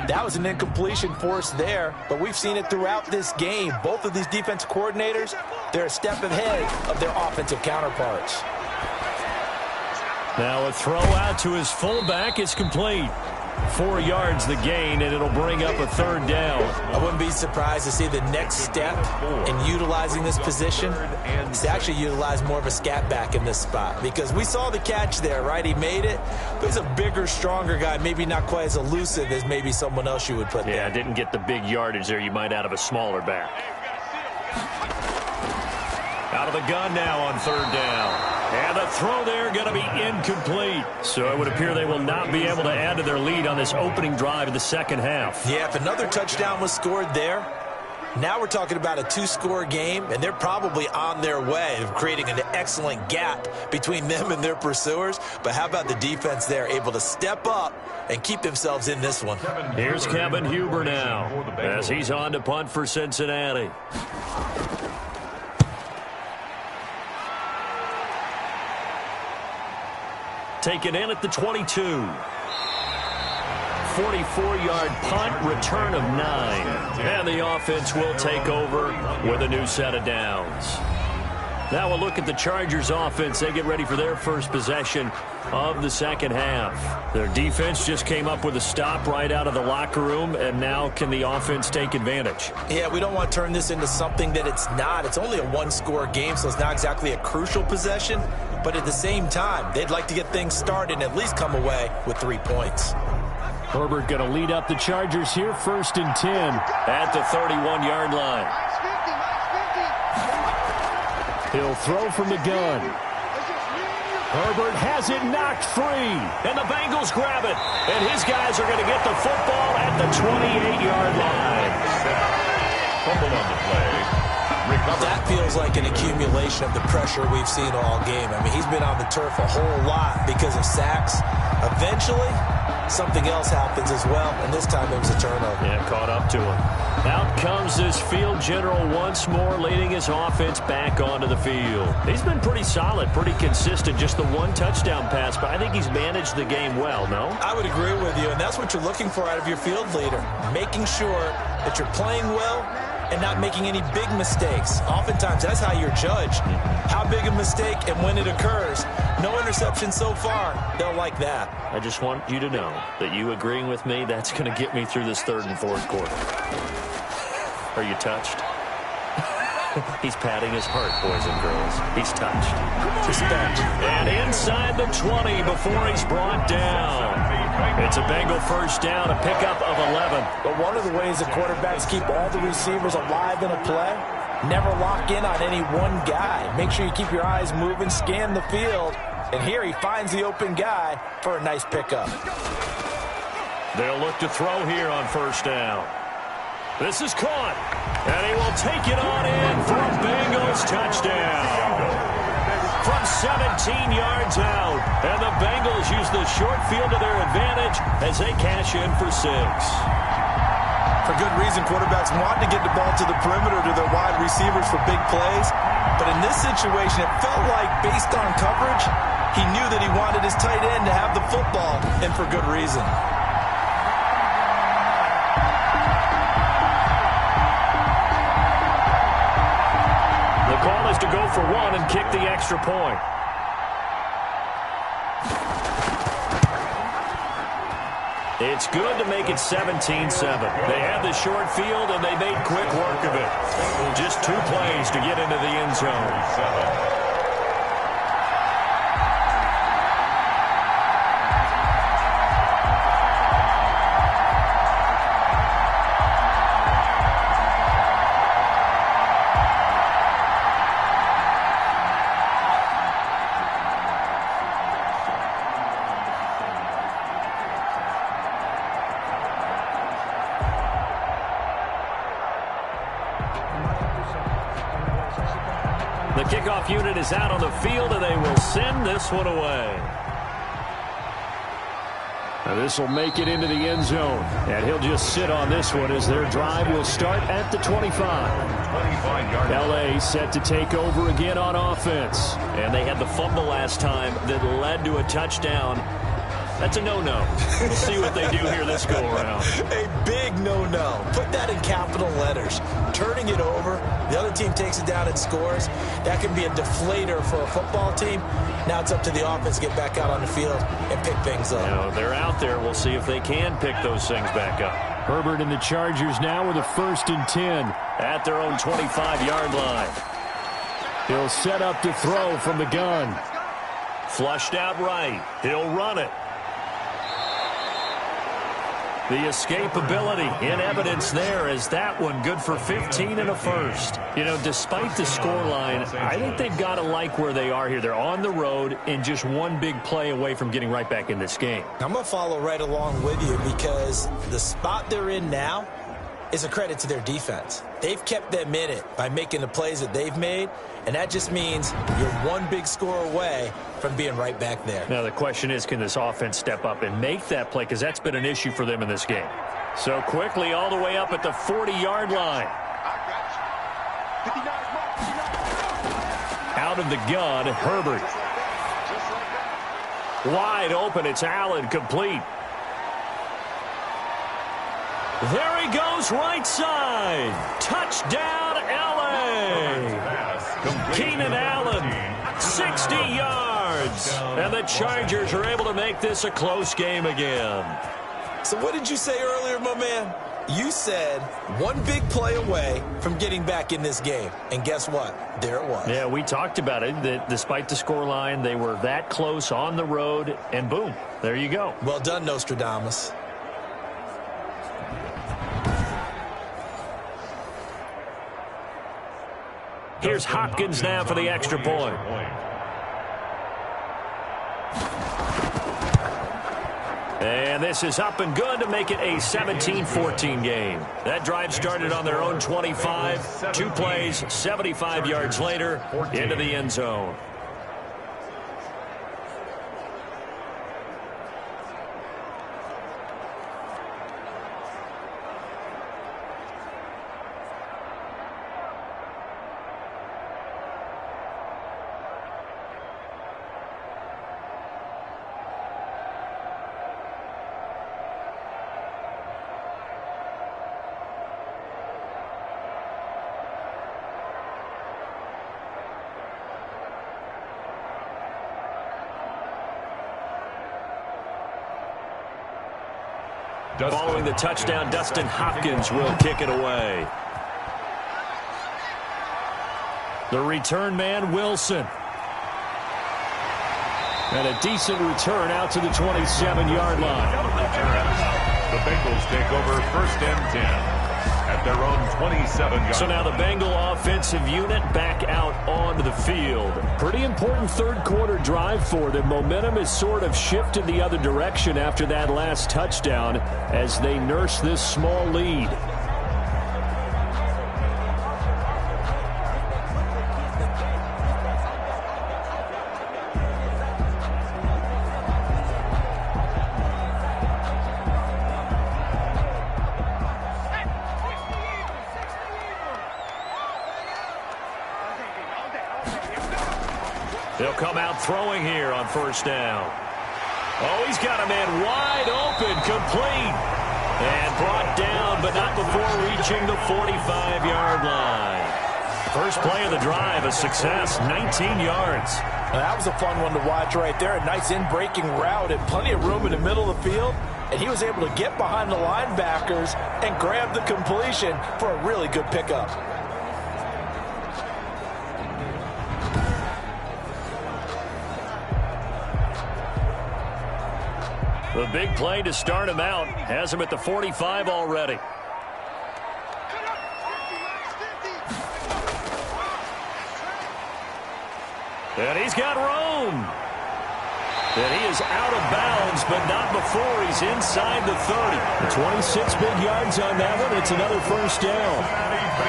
That was an incompletion force there, but we've seen it throughout this game. Both of these defense coordinators, they're a step ahead of their offensive counterparts. Now a throw out to his fullback is complete. 4 yards the gain, and it'll bring up a 3rd down. I wouldn't be surprised to see the next step in utilizing this position is to actually utilize more of a scat back in this spot, because we saw the catch there, right? He made it, but he's a bigger, stronger guy, maybe not quite as elusive as maybe someone else you would put there. Yeah, didn't get the big yardage there you might out of a smaller back. Out of the gun now on 3rd down. And the throw there going to be incomplete. So it would appear they will not be able to add to their lead on this opening drive of the second half. Yeah, if another touchdown was scored there, now we're talking about a 2-score game, and they're probably on their way of creating an excellent gap between them and their pursuers. But how about the defense there, able to step up and keep themselves in this one? Here's Kevin Huber now as he's on to punt for Cincinnati. Taken in at the 22. 44-yard punt, return of 9. And the offense will take over with a new set of downs. Now we'll look at the Chargers offense. They get ready for their first possession of the second half. Their defense just came up with a stop right out of the locker room, and now can the offense take advantage? Yeah, we don't want to turn this into something that it's not. It's only a 1-score game, so it's not exactly a crucial possession. But at the same time, they'd like to get things started and at least come away with 3 points. Herbert going to lead up the Chargers here, 1st and 10 at the 31-yard line. He'll throw from the gun. Herbert has it knocked free, and the Bengals grab it. And his guys are going to get the football at the 28-yard line. Fumble on the play. That feels like an accumulation of the pressure we've seen all game. I mean, he's been on the turf a whole lot because of sacks. Eventually, something else happens as well, and this time it was a turnover. Yeah, caught up to him. Out comes this field general once more, leading his offense back onto the field. He's been pretty solid, pretty consistent, just the 1 touchdown pass, but I think he's managed the game well, no? I would agree with you, and that's what you're looking for out of your field leader, making sure that you're playing well and not making any big mistakes. Oftentimes, that's how you're judged. How big a mistake and when it occurs. No interception so far. They'll like that. I just want you to know that you agreeing with me, that's going to get me through this 3rd and 4th quarter. Are you touched? He's patting his heart, boys and girls. He's touched. Respect. And inside the 20 before he's brought down. It's a Bengal 1st down, a pickup of 11. But one of the ways the quarterbacks keep all the receivers alive in a play, never lock in on any one guy. Make sure you keep your eyes moving, scan the field, and here he finds the open guy for a nice pickup. They'll look to throw here on 1st down. This is caught, and he will take it on in for a Bengals touchdown. From 17 yards out, and the Bengals use the short field to their advantage as they cash in for 6. For good reason, quarterbacks want to get the ball to the perimeter to their wide receivers for big plays. But in this situation, it felt like, based on coverage, he knew that he wanted his tight end to have the football, and for good reason. The call is to go for 1 and kick the extra point. It's good to make it 17-7. They had the short field, and they made quick work of it. Just 2 plays to get into the end zone. kickoff unit is out on the field, and they will send this one away. Now this will make it into the end zone, and he'll just sit on this one as their drive will start at the 25. LA set to take over again on offense. And they had the fumble last time that led to a touchdown. That's a no-no. We'll see what they do here this go-around. A big no-no. Put that in capital letters. Turning it over, the other team takes it down and scores. That can be a deflator for a football team. Now it's up to the offense to get back out on the field and pick things up. You know, they're out there. We'll see if they can pick those things back up. Herbert and the Chargers now with a 1st and 10 at their own 25-yard line. He'll set up to throw from the gun. Flushed out right. He'll run it. The escapability in evidence there as that one good for 15 and a first. You know, despite the scoreline, I think they've got to like where they are here. They're on the road and just one big play away from getting right back in this game. I'm going to follow right along with you because the spot they're in now is a credit to their defense. They've kept them in it by making the plays that they've made, and that just means you're one big score away from being right back there. Now the question is, can this offense step up and make that play, because that's been an issue for them in this game. So quickly all the way up at the 40-yard line. Out of the gun, Herbert. Wide open, it's Allen, complete. There he goes, right side. Touchdown, L.A. Keenan Allen, 60 yards. And the Chargers are able to make this a close game again. So what did you say earlier, my man? You said one big play away from getting back in this game. And guess what? There it was. Yeah, we talked about it, that despite the scoreline, they were that close on the road, and boom, there you go. Well done, Nostradamus. Here's Hopkins now for the extra point. And this is up and good to make it a 17-14 game. That drive started on their own 25. 2 plays, 75 yards later, into the end zone. Following the touchdown, Dustin Hopkins will kick it away. The return man, Wilson. And a decent return out to the 27-yard line. The Bengals take over 1st and 10 at their own 27-yard. So now the Bengal offensive unit back out onto the field. Pretty important third-quarter drive for them. Momentum has sort of shifted the other direction after that last touchdown as they nurse this small lead. They'll come out throwing here on 1st down. Oh, he's got a man wide open, complete. And brought down, but not before reaching the 45-yard line. First play of the drive, a success, 19 yards. Now, that was a fun one to watch right there. A nice in-breaking route and plenty of room in the middle of the field. And he was able to get behind the linebackers and grab the completion for a really good pickup. The big play to start him out has him at the 45 already. And he's got room. And he is out of bounds, but not before he's inside the 30. 26 big yards on that one. It's another first down.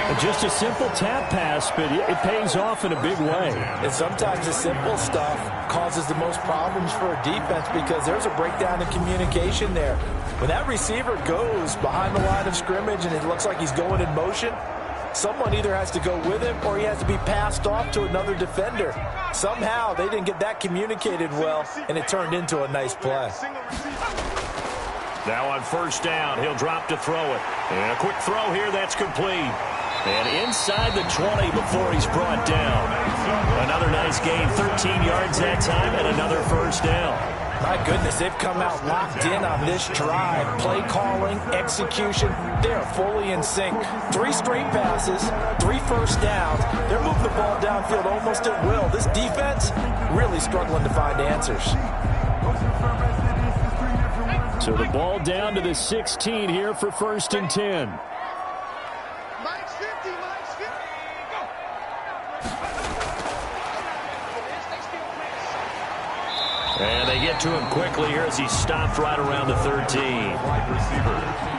And just a simple tap pass, but it pays off in a big way. And sometimes the simple stuff causes the most problems for a defense because there's a breakdown in communication there. When that receiver goes behind the line of scrimmage and it looks like he's going in motion, someone either has to go with him or he has to be passed off to another defender. Somehow they didn't get that communicated well, and it turned into a nice play. Now on first down, he'll drop to throw it. And a quick throw here, that's complete. And inside the 20 before he's brought down. Another nice gain, 13 yards that time, and another first down. My goodness, they've come out locked in on this drive. Play calling, execution, they're fully in sync. 3 straight passes, 3 first downs. They're moving the ball downfield almost at will. This defense really struggling to find answers. So the ball down to the 16 here for first and 10. And they get to him quickly here as he stopped right around the 13.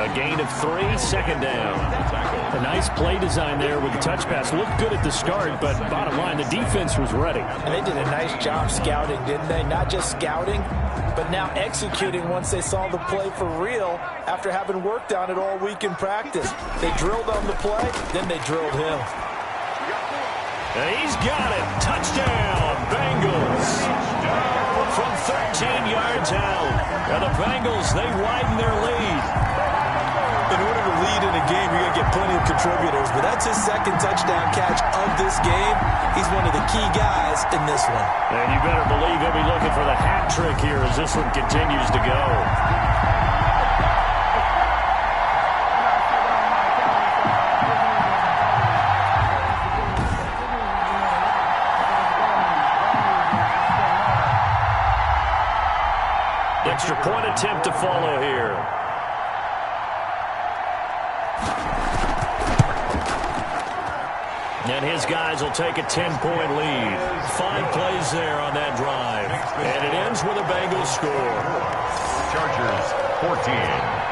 A gain of 3, second down. A nice play design there with the touch pass. Looked good at the start, but bottom line, the defense was ready. And they did a nice job scouting, didn't they? Not just scouting, but now executing once they saw the play for real after having worked on it all week in practice. They drilled on the play, then they drilled him. And he's got it. Touchdown, Bengals. From 13 yards out. And the Bengals, they widen their lead. In order to lead in a game, you're going to get plenty of contributors, but that's his second touchdown catch of this game. He's one of the key guys in this one. And you better believe he'll be looking for the hat trick here as this one continues to go. Extra point attempt to follow here. And his guys will take a 10-point lead. 5 plays there on that drive. And it ends with a Bengals score. Chargers 14.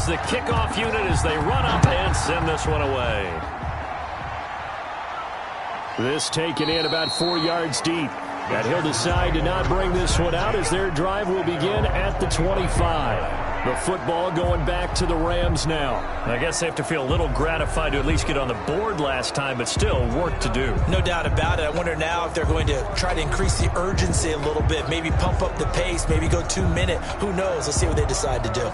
The kickoff unit as they run up and send this one away. This taken in about 4 yards deep. And he'll decide to not bring this one out as their drive will begin at the 25. The football going back to the Rams now. I guess they have to feel a little gratified to at least get on the board last time, but still work to do. No doubt about it. I wonder now if they're going to try to increase the urgency a little bit, maybe pump up the pace, maybe go 2 minute. Who knows? Let's see what they decide to do.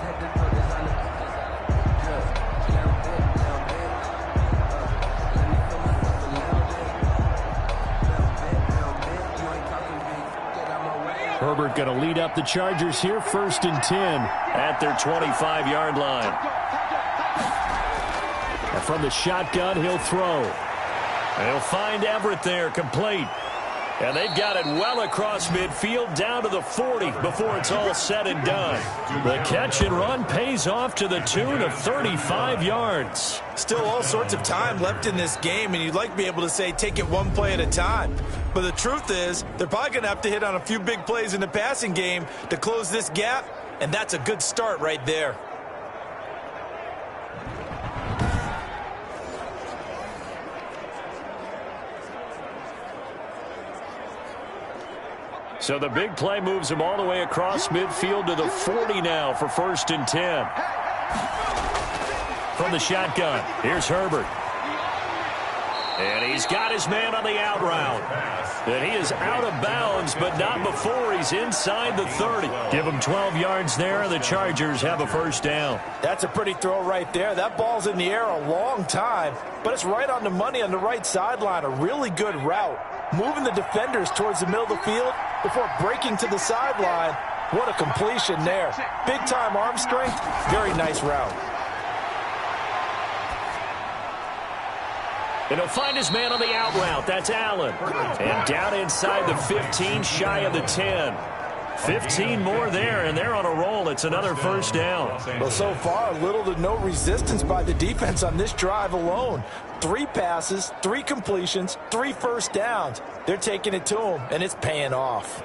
Herbert going to lead up the Chargers here, first and 10. At their 25-yard line. And from the shotgun, he'll throw. And he'll find Everett there, complete. And they've got it well across midfield, down to the 40 before it's all said and done. The catch and run pays off to the tune of 35 yards. Still all sorts of time left in this game, and you'd like to be able to say take it one play at a time. But the truth is, they're probably going to have to hit on a few big plays in the passing game to close this gap, and that's a good start right there. So the big play moves him all the way across midfield to the 40 now for first and 10. From the shotgun, here's Herbert. And he's got his man on the out route. And he is out of bounds, but not before he's inside the 30. Give him 12 yards there, and the Chargers have a first down. That's a pretty throw right there. That ball's in the air a long time, but it's right on the money on the right sideline. A really good route. Moving the defenders towards the middle of the field before breaking to the sideline. What a completion there. Big-time arm strength. Very nice route. And he'll find his man on the out route. That's Allen. And down inside the 15, shy of the 10. 15 more there, and they're on a roll. It's another first down. Well, so far, little to no resistance by the defense on this drive alone. 3 passes, 3 completions, 3 first downs. They're taking it to him, and it's paying off.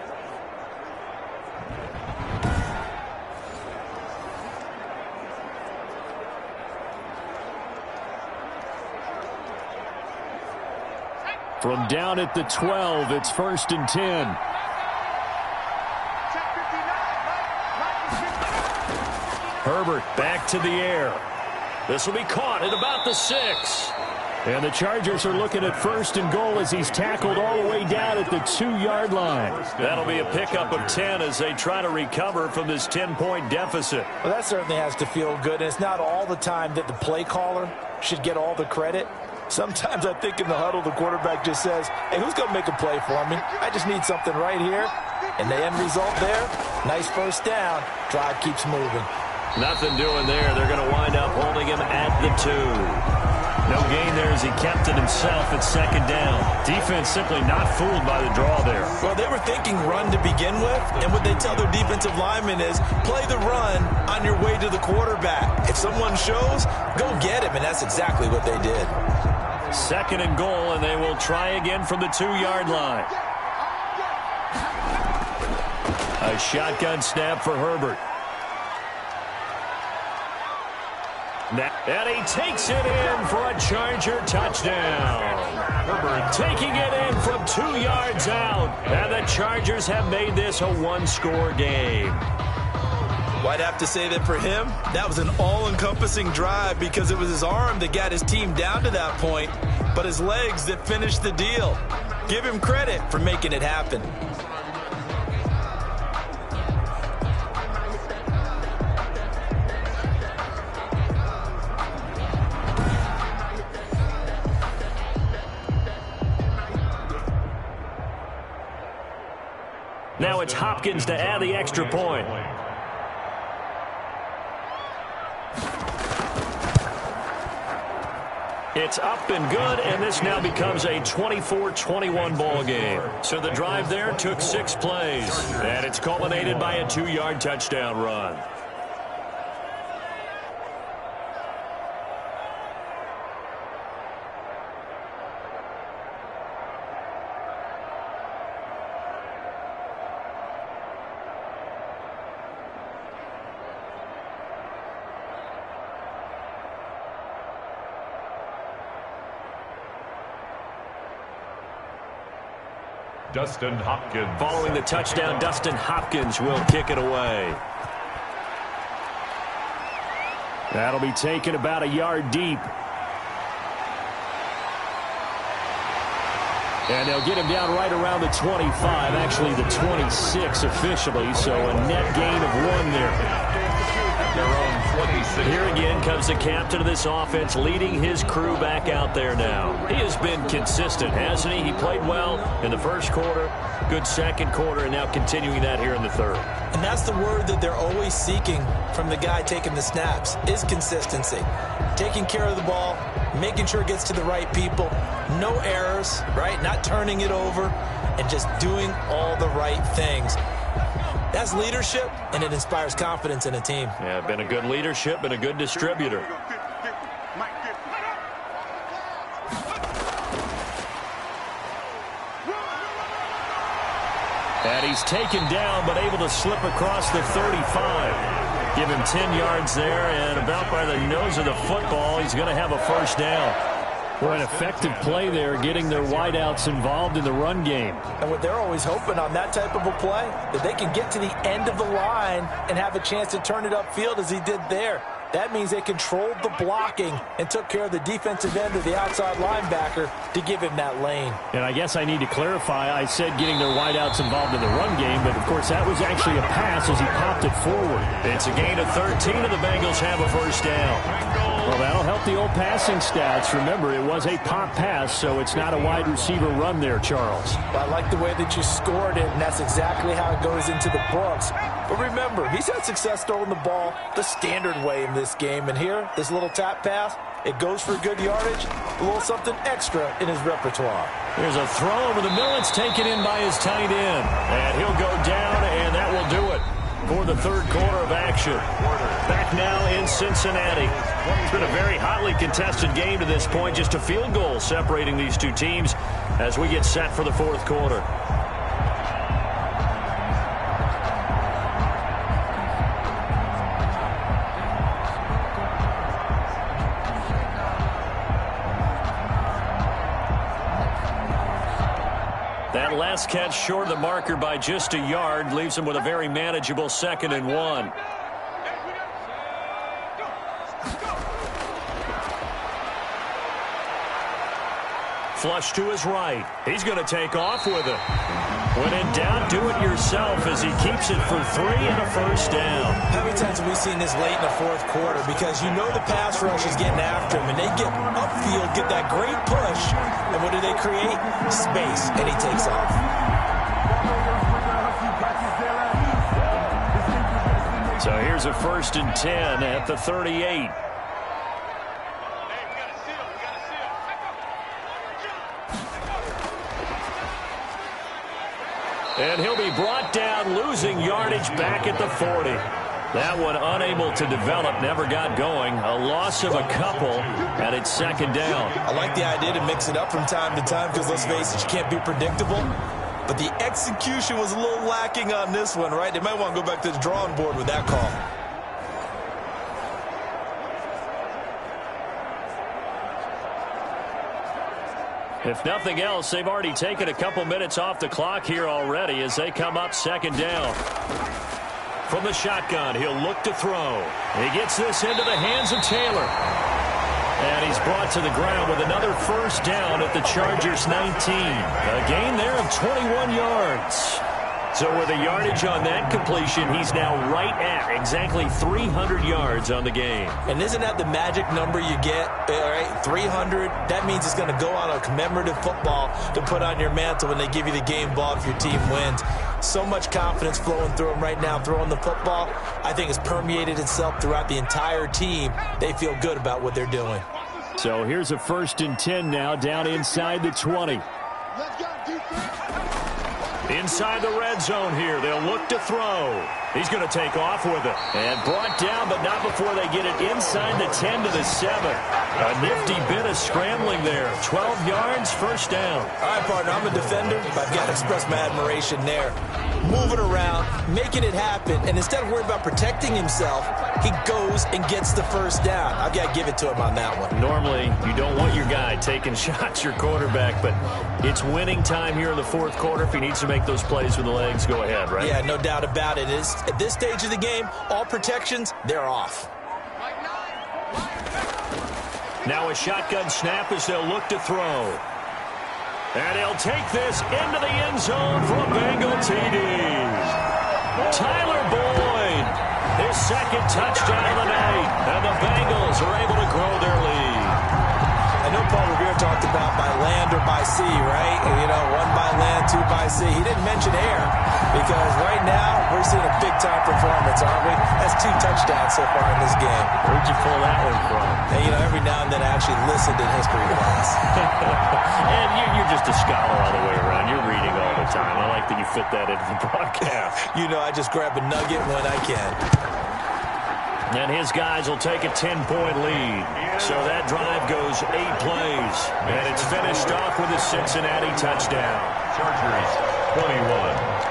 From down at the 12, it's 1st and 10. Herbert back to the air. This will be caught at about the 6. And the Chargers are looking at 1st and goal as he's tackled all the way down at the 2-yard line. That'll be a pickup of 10 as they try to recover from this 10-point deficit. Well, that certainly has to feel good. And it's not all the time that the play caller should get all the credit. Sometimes I think in the huddle, the quarterback just says, hey, who's going to make a play for me? I just need something right here. And the end result there, nice first down. Drive keeps moving. Nothing doing there. They're going to wind up holding him at the 2. No gain there as he kept it himself at 2nd down. Defense simply not fooled by the draw there. Well, they were thinking run to begin with, and what they tell their defensive linemen is play the run on your way to the quarterback. If someone shows, go get him, and that's exactly what they did. 2nd and goal, and they will try again from the 2-yard line. A shotgun snap for Herbert. And he takes it in for a Charger touchdown. Herbert taking it in from 2 yards out. And the Chargers have made this a 1-score game. Well, I'd have to say that for him, that was an all-encompassing drive because it was his arm that got his team down to that point, but his legs that finished the deal. Give him credit for making it happen. Now it's Hopkins to add the extra point. It's up and good, and this now becomes a 24-21 ball game. So the drive there took 6 plays, and it's culminated by a 2-yard touchdown run. Dustin Hopkins. Following the touchdown, Dustin Hopkins will kick it away. That'll be taken about a yard deep. And they'll get him down right around the 25, actually the 26 officially, so a net gain of 1 there. Here again comes the captain of this offense leading his crew back out there now. He has been consistent, hasn't he? He played well in the first quarter, good second quarter, and now continuing that here in the third. And that's the word that they're always seeking from the guy taking the snaps, is consistency. Taking care of the ball, making sure it gets to the right people, no errors, right? Not turning it over, and just doing all the right things. That's leadership, and it inspires confidence in a team. Yeah, been a good leadership and a good distributor. And he's taken down, but able to slip across the 35. Give him 10 yards there, and about by the nose of the football, he's going to have a first down. Well, an effective play there, getting their wideouts involved in the run game. And what they're always hoping on that type of a play, that they can get to the end of the line and have a chance to turn it upfield as he did there. That means they controlled the blocking and took care of the defensive end or the outside linebacker to give him that lane. And I guess I need to clarify, I said getting their wideouts involved in the run game, but of course that was actually a pass as he popped it forward. It's a gain of 13 and the Bengals have a first down. Well, that'll help the old passing stats. Remember, it was a pop pass, so it's not a wide receiver run there, Charles. I like the way that you scored it, and that's exactly how it goes into the books. But remember, he's had success throwing the ball the standard way in this game. And here, this little tap pass, it goes for good yardage, a little something extra in his repertoire. There's a throw over the middle. It's taken in by his tight end. And he'll go down, and that will do it for the third quarter of action. Back now in Cincinnati. It's been a very hotly contested game to this point. Just a field goal separating these two teams as we get set for the fourth quarter. That last catch short of the marker by just a yard leaves him with a very manageable 2nd and 1. Flush to his right. He's going to take off with it. When in doubt, do it yourself as he keeps it for 3 and a first down. How many times have we seen this late in the fourth quarter? Because you know the pass rush is getting after him, and they get upfield, get that great push. And what do they create? Space, and he takes off. So here's a 1st and 10 at the 38. And he'll be brought down, losing yardage back at the 40. That one unable to develop, never got going. A loss of a couple, and it's 2nd down. I like the idea to mix it up from time to time because, let's face it, you can't be predictable. But the execution was a little lacking on this one, right? They might want to go back to the drawing board with that call. If nothing else, they've already taken a couple minutes off the clock here already as they come up 2nd down. From the shotgun, he'll look to throw. He gets this into the hands of Taylor. And he's brought to the ground with another first down at the Chargers' 19. A gain there of 21 yards. So with a yardage on that completion, he's now right at exactly 300 yards on the game. And isn't that the magic number you get? All right, 300. That means it's going to go on a commemorative football to put on your mantle when they give you the game ball if your team wins. So much confidence flowing through him right now, throwing the football. I think it's permeated itself throughout the entire team. They feel good about what they're doing. So here's a 1st and 10 now, down inside the 20. Inside the red zone here, they'll look to throw. He's going to take off with it. And brought down, but not before they get it inside the 10 to the 7. A nifty bit of scrambling there. 12 yards, first down. All right, partner, I'm a defender, but I've got to express my admiration there. Moving around, making it happen, and instead of worrying about protecting himself, he goes and gets the first down. I've got to give it to him on that one. Normally, you don't want your guy taking shots, your quarterback, but it's winning time here in the fourth quarter. If he needs to make those plays with the legs, go ahead, right? Yeah, no doubt about it. At this stage of the game, all protections, they're off. Now a shotgun snap as they'll look to throw. And he'll take this into the end zone for a Bengal TD. Tyler Boyd, his 2nd touchdown of the night. And the Bengals are able to grow their lead. I know Paul Revere talked about by land or by sea, right? You know, 1 by land, 2 by sea. He didn't mention air because right now we're seeing a big-time performance, aren't we? That's 2 touchdowns so far in this game. Where'd you pull that one from? And, you know, every now and then I actually listened in history class. And you're just a scholar all the way around. You're reading all the time. I like that you fit that into the broadcast. You know, I just grab a nugget when I can. And his guys will take a 10-point lead. So that drive goes 8 plays. And it's finished off with a Cincinnati touchdown. Chargers 21.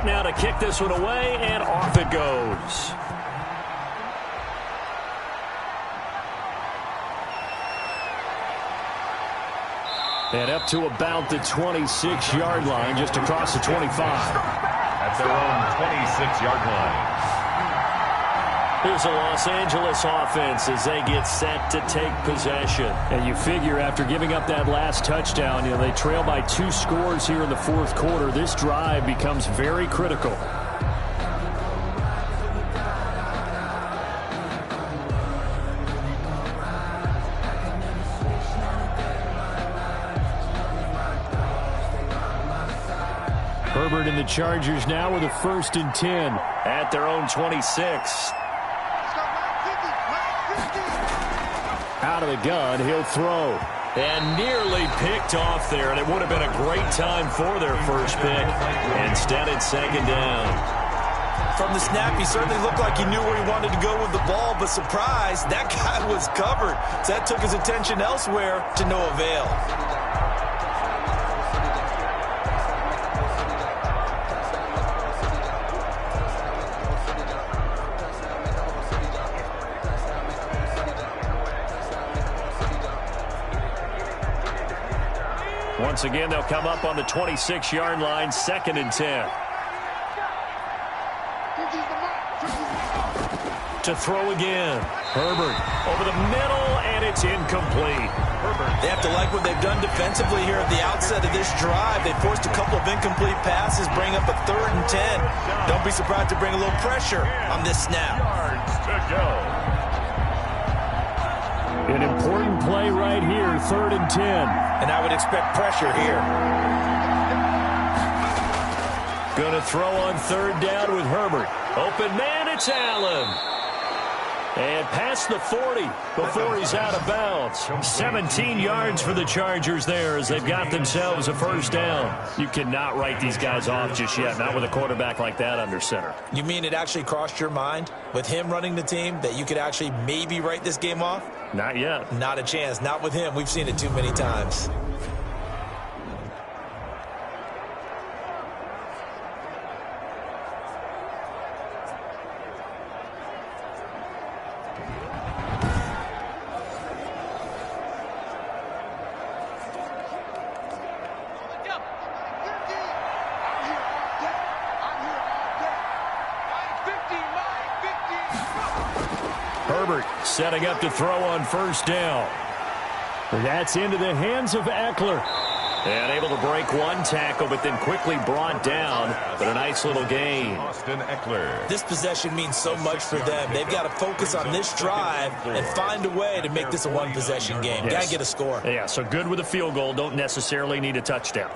set now to kick this one away, and off it goes. And up to about the 26-yard line, just across the 25. At their own 26-yard line. Here's the Los Angeles offense as they get set to take possession. And you figure after giving up that last touchdown, they trail by 2 scores here in the fourth quarter. This drive becomes very critical. Herbert and the Chargers now with a 1st and 10 at their own 26. Out of the gun, he'll throw. And nearly picked off there, and it would have been a great time for their first pick. Instead, it's 2nd down. From the snap, he certainly looked like he knew where he wanted to go with the ball, but surprise, that guy was covered. So that took his attention elsewhere to no avail. Once again, they'll come up on the 26-yard line, 2nd and 10. To throw again. Herbert over the middle, and it's incomplete. They have to like what they've done defensively here at the outset of this drive. They forced a couple of incomplete passes, bring up a 3rd and 10. Don't be surprised to bring a little pressure on this snap. An important play right here, 3rd and 10. And I would expect pressure here. Going to throw on 3rd down with Herbert. Open man, it's Allen. And past the 40 before he's out of bounds. 17 yards for the Chargers there as they've got themselves a 1st down. You cannot write these guys off just yet, not with a quarterback like that under center. You mean it actually crossed your mind with him running the team that you could actually maybe write this game off? Not yet. Not a chance. Not with him. We've seen it too many times. Herbert setting up to throw on 1st down. That's into the hands of Eckler. And able to break one tackle, but then quickly brought down. But a nice little gain. Austin Eckler. This possession means so much for them. They've got to focus on this drive and find a way to make this a one-possession game. Yes. Got to get a score. Yeah, so good with a field goal. Don't necessarily need a touchdown.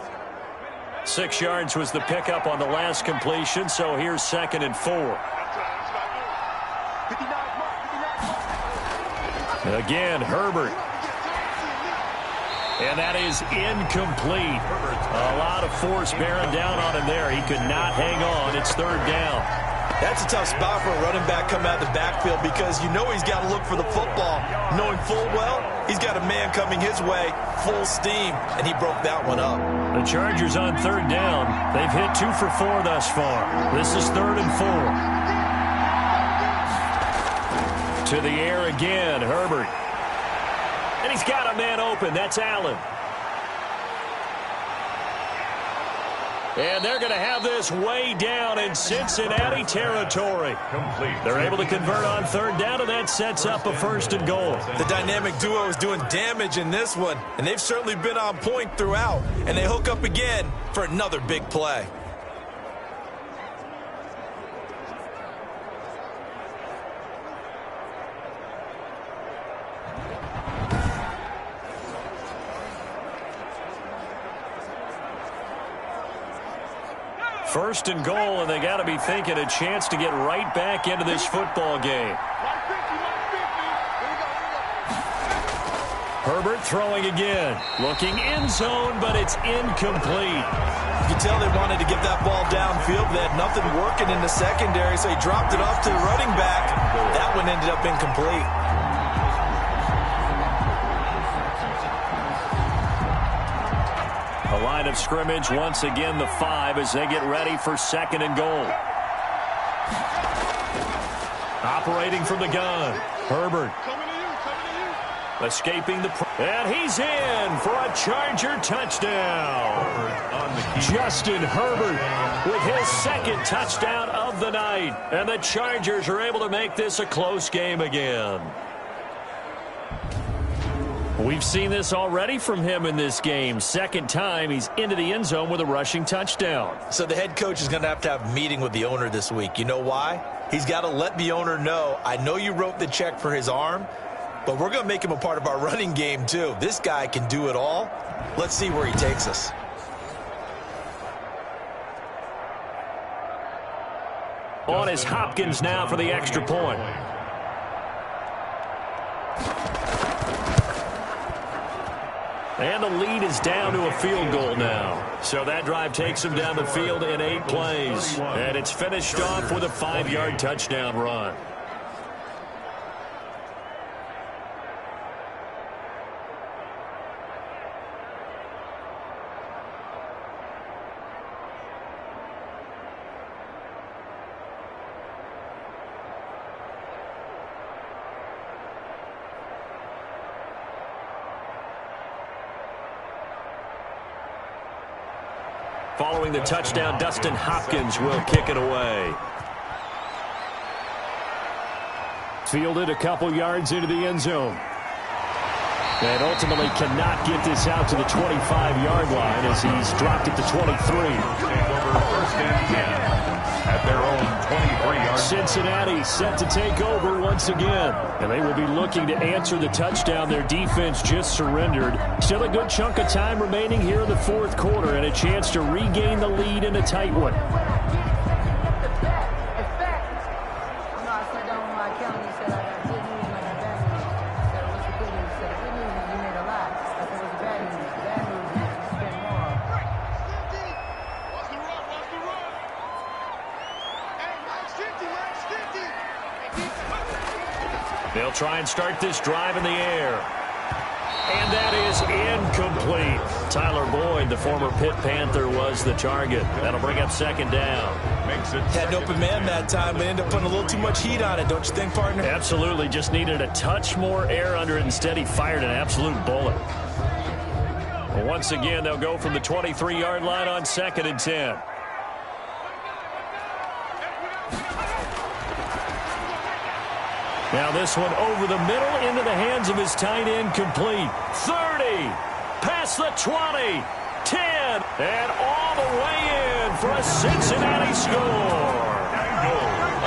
6 yards was the pickup on the last completion, so here's 2nd and 4. Again, Herbert. And that is incomplete. A lot of force bearing down on him there. He could not hang on. It's 3rd down. That's a tough spot for a running back coming out of the backfield because you know he's got to look for the football, knowing full well he's got a man coming his way, full steam, and he broke that one up. The Chargers on 3rd down. They've hit 2 for 4 thus far. This is 3rd and 4. To the air again, Herbert. And he's got a man open. That's Allen. And they're going to have this way down in Cincinnati territory. Complete. They're able to convert on 3rd down, and that sets up a 1st and goal. The dynamic duo is doing damage in this one, and they've certainly been on point throughout. And they hook up again for another big play. First and goal, and they got to be thinking a chance to get right back into this football game. Herbert throwing again. Looking end zone, but it's incomplete. You can tell they wanted to get that ball downfield. They had nothing working in the secondary, so he dropped it off to the running back. That one ended up incomplete. Line of scrimmage, once again, the 5 as they get ready for 2nd and goal. Operating from the gun, Herbert. Escaping the... And he's in for a Charger touchdown. Justin Herbert with his 2nd touchdown of the night. And the Chargers are able to make this a close game again. We've seen this already from him in this game. 2nd time he's into the end zone with a rushing touchdown. So the head coach is going to have a meeting with the owner this week. You know why? He's got to let the owner know, I know you wrote the check for his arm, but we're going to make him a part of our running game too. This guy can do it all. Let's see where he takes us. On is Hopkins now for the extra point. And the lead is down to a field goal now. So that drive takes him down the field in 8 plays. And it's finished off with a 5-yard touchdown run. Following the touchdown, Dustin Hopkins will kick it away. Fielded a couple yards into the end zone. And ultimately cannot get this out to the 25-yard line as he's dropped it to 23. First and 10 at their own 23-yard. Cincinnati set to take over once again. And they will be looking to answer the touchdown their defense just surrendered. Still a good chunk of time remaining here in the 4th quarter and a chance to regain the lead in a tight one. They'll try and start this drive in the air. And that is incomplete. Tyler Boyd, the former Pitt Panther, was the target. That'll bring up 2nd down. Makes it had an open man that time, but ended up putting a little too much heat on it, don't you think, partner? Absolutely. Just needed a touch more air under it. Instead, he fired an absolute bullet. Well, once again, they'll go from the 23-yard line on 2nd and 10. Now this one over the middle into the hands of his tight end, complete. 30, past the 20, 10, and all the way in for a Cincinnati score.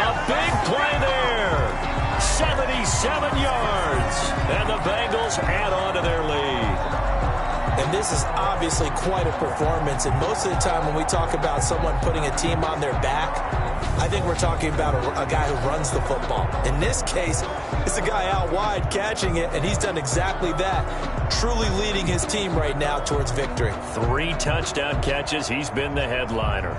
A big play there. 77 yards. And the Bengals add on to their lead. And this is obviously quite a performance. And most of the time when we talk about someone putting a team on their back, I think we're talking about a guy who runs the football. In this case, it's a guy out wide catching it, and he's done exactly that, truly leading his team right now towards victory. 3 touchdown catches. He's been the headliner.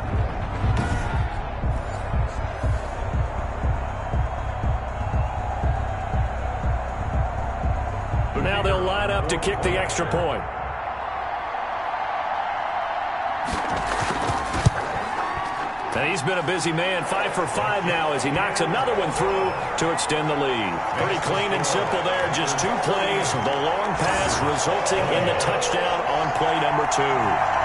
Now they'll line up to kick the extra point. And he's been a busy man, 5 for 5 now as he knocks another one through to extend the lead. Pretty clean and simple there, just 2 plays. The long pass resulting in the touchdown on play number 2.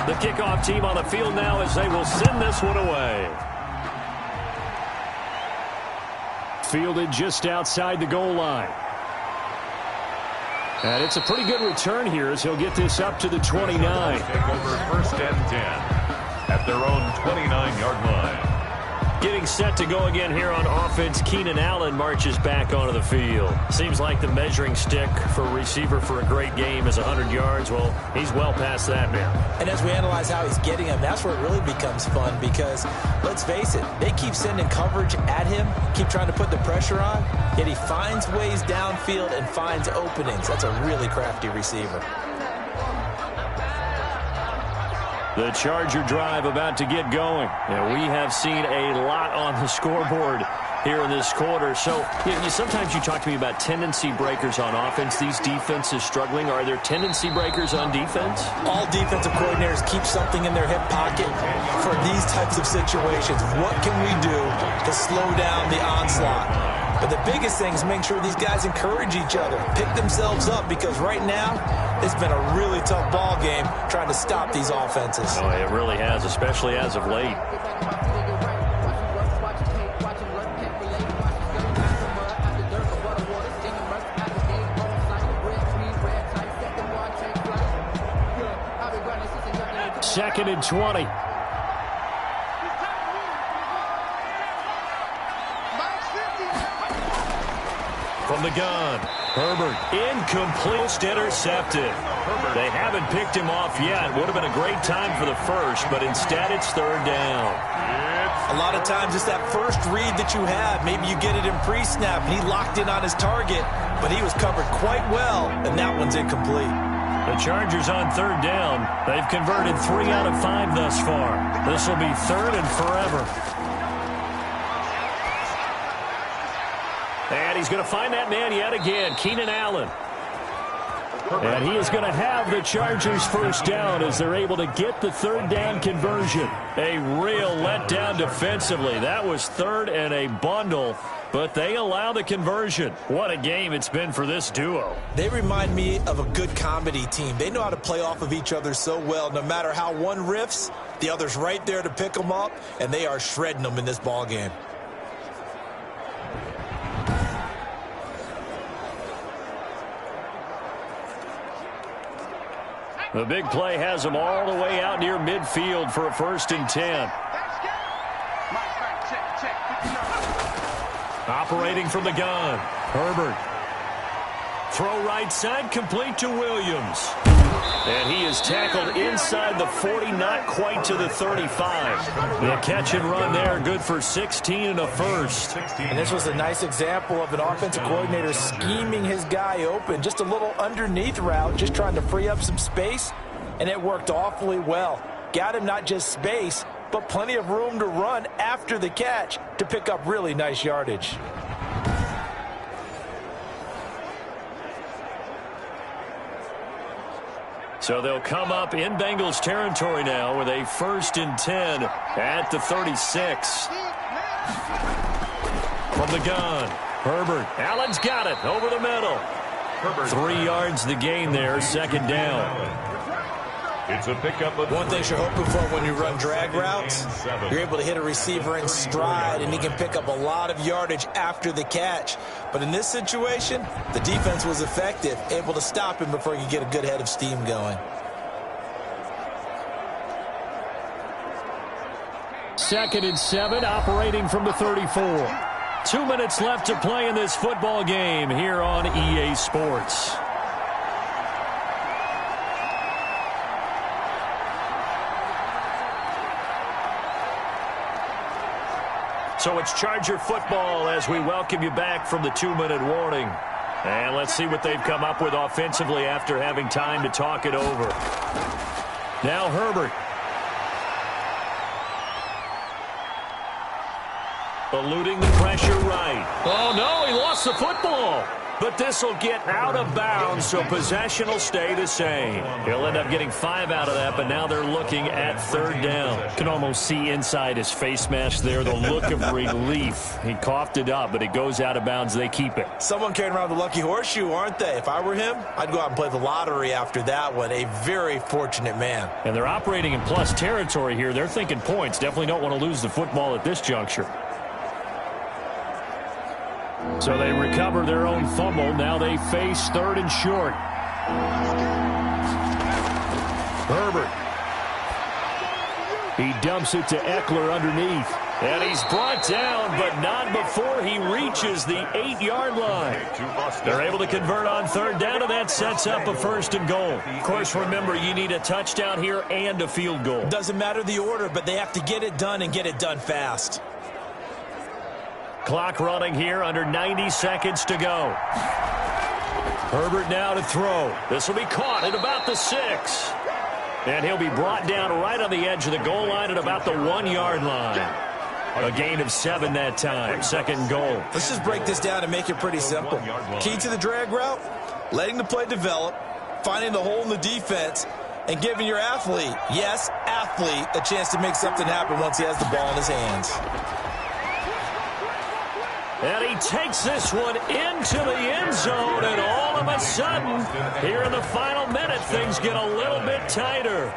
The kickoff team on the field now as they will send this one away. Fielded just outside the goal line. And it's a pretty good return here as he'll get this up to the 29. Take over 1st and 10 at their own 29-yard line. Getting set to go again here on offense, Keenan Allen marches back onto the field. Seems like the measuring stick for a receiver for a great game is 100 yards. Well, he's well past that now. And as we analyze how he's getting them, that's where it really becomes fun because, let's face it, they keep sending coverage at him, keep trying to put the pressure on, yet he finds ways downfield and finds openings. That's a really crafty receiver. The Charger drive about to get going. And we have seen a lot on the scoreboard here in this quarter. So sometimes you talk to me about tendency breakers on offense. These defenses struggling. Are there tendency breakers on defense? All defensive coordinators keep something in their hip pocket for these types of situations. What can we do to slow down the onslaught? But the biggest thing is make sure these guys encourage each other, pick themselves up, because right now it's been a really tough ball game trying to stop these offenses. Oh, it really has, especially as of late. Second and 20. From the gun, Herbert, incomplete, intercepted. They haven't picked him off yet. Would have been a great time for the first, but instead it's third down. A lot of times it's that first read that you have. Maybe you get it in pre-snap, and he locked in on his target, but he was covered quite well, and that one's incomplete. The Chargers on third down. They've converted 3 out of 5 thus far. This will be third and forever. And he's going to find that man yet again, Keenan Allen. And he is going to have the Chargers first down as they're able to get the third down conversion. A real letdown defensively. That was third and a bundle, but they allow the conversion. What a game it's been for this duo. They remind me of a good comedy team. They know how to play off of each other so well. No matter how one riffs, the other's right there to pick them up, and they are shredding them in this ball game. The big play has them all the way out near midfield for a 1st and 10. Operating from the gun, Herbert. Throw right side, complete to Williams. And he is tackled inside the 40, not quite to the 35. The catch and run there, good for 16 and a first. And this was a nice example of an offensive coordinator scheming his guy open. Just a little underneath route, just trying to free up some space, and it worked awfully well. Got him not just space, but plenty of room to run after the catch to pick up really nice yardage. So they'll come up in Bengals territory now with a 1st and 10 at the 36. From the gun, Herbert. Allen's got it over the middle. 3 yards the gain there, 2nd down. It's a pickup of one thing you're hoping for when you run drag routes, you're able to hit a receiver in stride, and he can pick up a lot of yardage after the catch. But in this situation, the defense was effective, able to stop him before he could get a good head of steam going. 2nd and 7, operating from the 34. 2 minutes left to play in this football game here on EA Sports. So it's Charger football as we welcome you back from the 2-minute warning. And let's see what they've come up with offensively after having time to talk it over. Now Herbert. Eluding the pressure right. Oh, no, he lost the football. But this will get out of bounds, so possession will stay the same. He'll end up getting 5 out of that, but now they're looking at 3rd down. Can almost see inside his face mask there the look of relief. He coughed it up, but it goes out of bounds. They keep it. Someone carrying around the lucky horseshoe, aren't they? If I were him, I'd go out and play the lottery after that one. A very fortunate man. And they're operating in plus territory here. They're thinking points. Definitely don't want to lose the football at this juncture. So they recover their own fumble. Now they face 3rd and short. Herbert. He dumps it to Eckler underneath. And he's brought down, but not before he reaches the 8-yard line. They're able to convert on third down, and that sets up a 1st and goal. Of course, remember, you need a touchdown here and a field goal. Doesn't matter the order, but they have to get it done and get it done fast. Clock running here, under 90 seconds to go. Herbert now to throw. This will be caught at about the 6. And he'll be brought down right on the edge of the goal line at about the 1-yard line. A gain of 7 that time. 2nd and goal. Let's just break this down and make it pretty simple. Key to the drag route, letting the play develop, finding the hole in the defense, and giving your athlete, yes, athlete, a chance to make something happen once he has the ball in his hands. And he takes this one into the end zone, and all of a sudden, here in the final minute, things get a little bit tighter.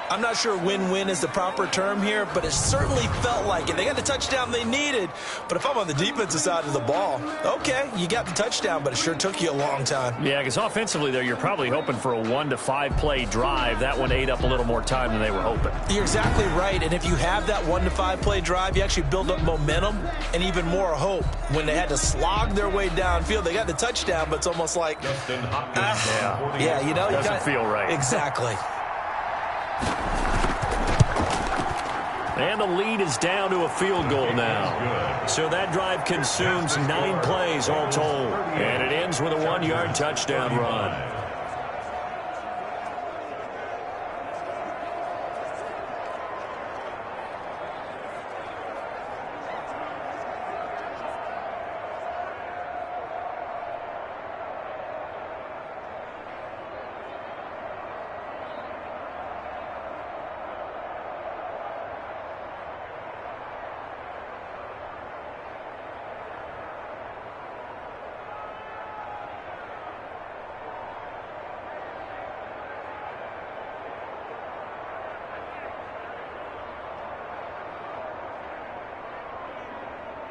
I'm not sure win-win is the proper term here, but it certainly felt like it. They got the touchdown they needed, but if I'm on the defensive side of the ball, okay, you got the touchdown, but it sure took you a long time. Yeah, because offensively there, you're probably hoping for a 1 to 5 play drive. That one ate up a little more time than they were hoping. You're exactly right, and if you have that 1 to 5 play drive, you actually build up momentum and even more hope. When they had to slog their way downfield, they got the touchdown, but it's almost like, yeah, you know, doesn't feel right. Exactly. And the lead is down to a field goal now. So that drive consumes 9 plays all told. And it ends with a 1-yard touchdown run.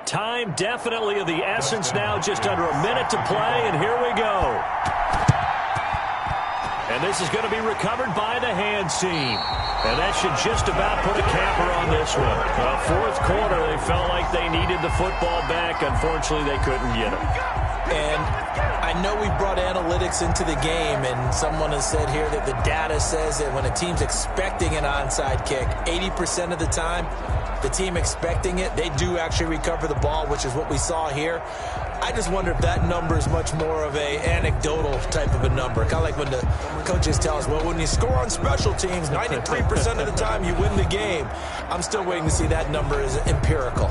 Time definitely of the essence now, just under a minute to play, and here we go. And this is going to be recovered by the hands team. And that should just about put a capper on this one. Fourth quarter, they felt like they needed the football back. Unfortunately, they couldn't get it. And I know we brought analytics into the game, and someone has said here that the data says that when a team's expecting an onside kick, 80% of the time, the team expecting it, they do actually recover the ball, which is what we saw here. I just wonder if that number is much more of a anecdotal type of a number. Kind of like when the coaches tell us, well, when you score on special teams, 93% of the time you win the game. I'm still waiting to see that number is empirical.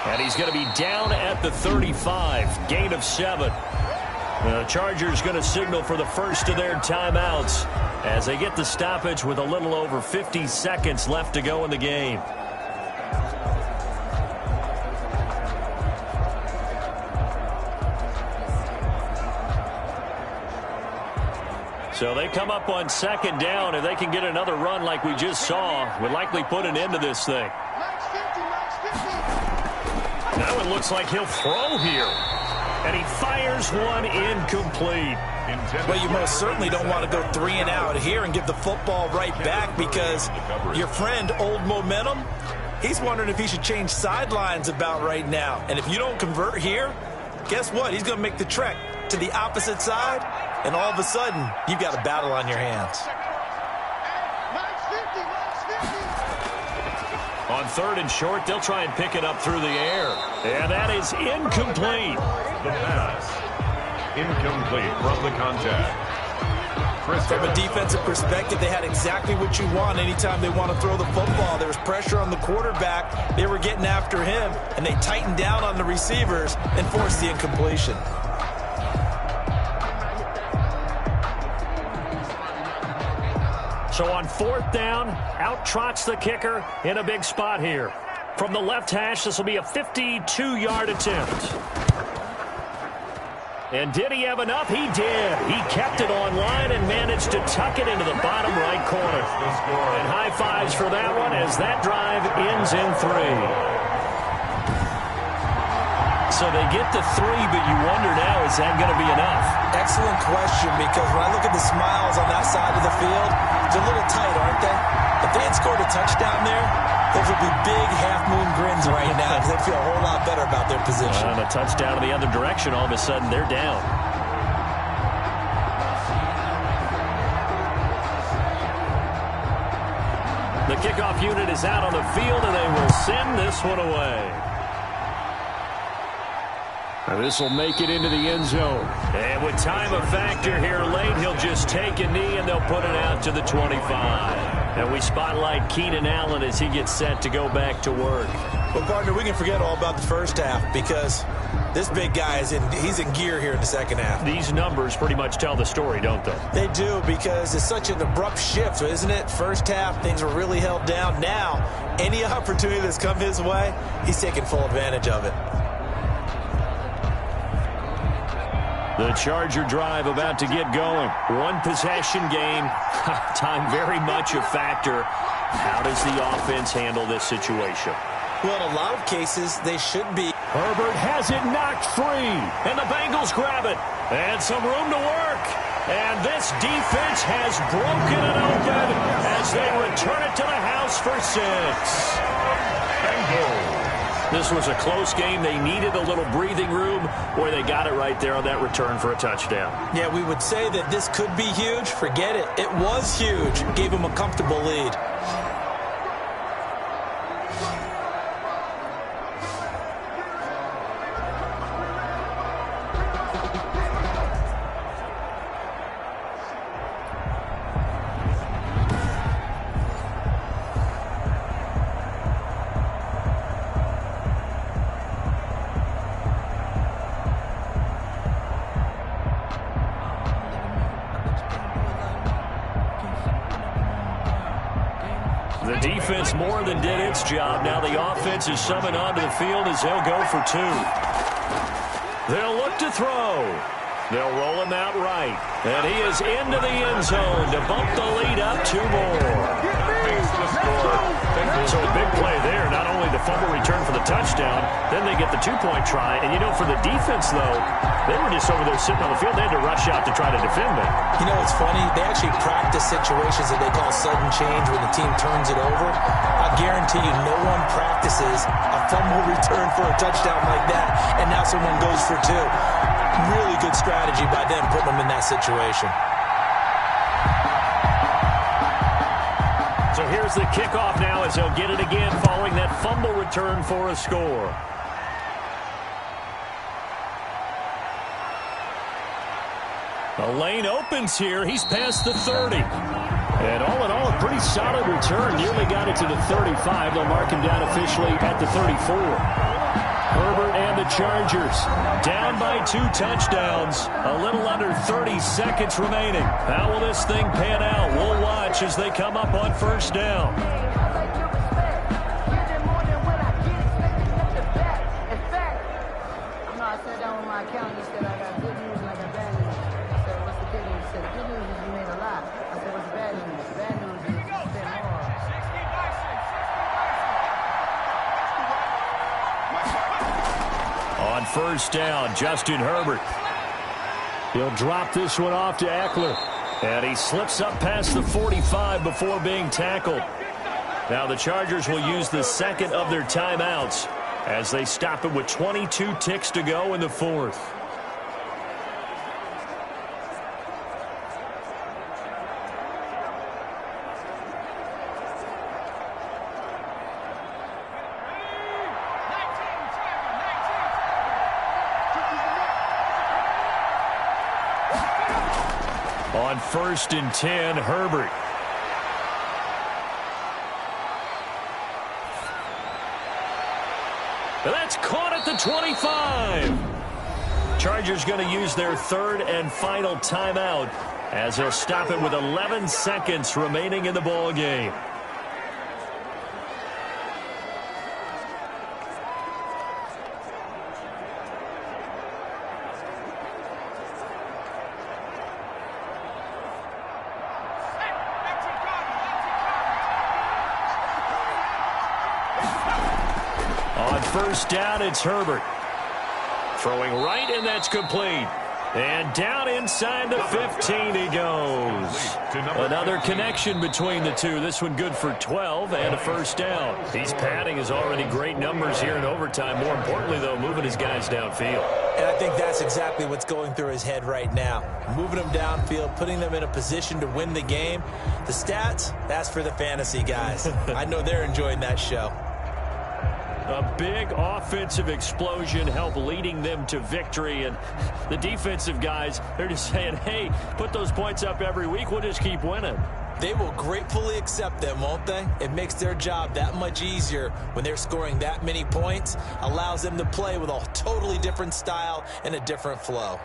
And he's going to be down at the 35, gain of 7. The Chargers going to signal for the first of their timeouts as they get the stoppage with a little over 50 seconds left to go in the game. So they come up on 2nd down. If they can get another run like we just saw, would likely put an end to this thing. Now it looks like he'll throw here. And he fires one incomplete. Well, you most certainly don't want to go 3 and out here and give the football right back, because your friend, Old Momentum, he's wondering if he should change sidelines about right now. And if you don't convert here, guess what? He's going to make the trek to the opposite side, and all of a sudden, you've got a battle on your hands. On 3rd and short, they'll try and pick it up through the air. And that is incomplete. The pass. Incomplete from the contact. From a defensive perspective, they had exactly what you want anytime they want to throw the football. There was pressure on the quarterback. They were getting after him, and they tightened down on the receivers and forced the incompletion. So on 4th down, out trots the kicker in a big spot here. From the left hash, this will be a 52-yard attempt. And did he have enough? He did. He kept it online and managed to tuck it into the bottom right corner. And high fives for that one as that drive ends in 3. So they get the 3, but you wonder now, is that going to be enough? Excellent question, because when I look at the smiles on that side of the field, they're a little tight, aren't they? If they had scored a touchdown there, those would be big half-moon grins right now because they feel a whole lot better about their position. And a touchdown in the other direction, all of a sudden they're down. The kickoff unit is out on the field, and they will send this one away. This will make it into the end zone. And with time a factor here late, he'll just take a knee, and they'll put it out to the 25. And we spotlight Keenan Allen as he gets set to go back to work. Well, partner, we can forget all about the first half because this big guy he's in gear here in the second half. These numbers pretty much tell the story, don't they? They do, because it's such an abrupt shift, isn't it? First half, things were really held down. Now, any opportunity that's come his way, he's taking full advantage of it. The Charger drive about to get going. One possession game. Time very much a factor. How does the offense handle this situation? Well, in a lot of cases, they should be. Herbert has it knocked free. And the Bengals grab it. And some room to work. And this defense has broken it open as they return it to the house for 6. Bengals. This was a close game. They needed a little breathing room where they got it right there on that return for a touchdown. Yeah, we would say that this could be huge. Forget it. It was huge. Gave them a comfortable lead. The defense more than did its job. Now the offense is summoned onto the field as they'll go for 2. They'll look to throw. They'll roll him out right. And he is into the end zone to bump the lead up 2 more. So a big play there. Not only the fumble return for the touchdown, then they get the 2-point try. And, you know, for the defense, though, they were just over there sitting on the field. They had to rush out to try to defend that. You know what's funny? They actually practice situations that they call sudden change when the team turns it over. I guarantee you no one practices a fumble return for a touchdown like that, and now someone goes for 2. Really good strategy by them putting them in that situation. So here's the kickoff now as they'll get it again following that fumble return for a score. The lane opens here. He's past the 30. And all in all, a pretty solid return. Nearly got it to the 35. They'll mark him down officially at the 34. Herbert and the Chargers down by 2 touchdowns. A little under 30 seconds remaining. How will this thing pan out? We'll watch as they come up on first down. On first down, Justin Herbert. He'll drop this one off to Eckler. And he slips up past the 45 before being tackled. Now the Chargers will use the second of their timeouts as they stop it with 22 ticks to go in the 4th. On 1st and 10, Herbert. And that's caught at the 25. Chargers going to use their 3rd and final timeout as they'll stop it with 11 seconds remaining in the ball game. first down, it's Herbert. Throwing right, and that's complete. And down inside the 15 he goes. Another connection between the two. This one good for 12 and a first down. He's padding his already great numbers here in overtime. More importantly, though, moving his guys downfield. And I think that's exactly what's going through his head right now. Moving them downfield, putting them in a position to win the game. The stats, that's for the fantasy guys. I know they're enjoying that show. A big offensive explosion helped leading them to victory. And the defensive guys, they're just saying, hey, put those points up every week. We'll just keep winning. They will gratefully accept them, won't they? It makes their job that much easier when they're scoring that many points. Allows them to play with a totally different style and a different flow.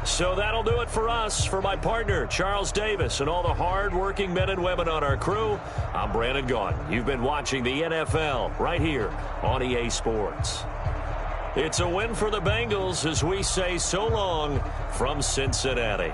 So that'll do it for us. For my partner, Charles Davis, and all the hard-working men and women on our crew, I'm Brandon Gaudin. You've been watching the NFL right here on EA Sports. It's a win for the Bengals as we say so long from Cincinnati.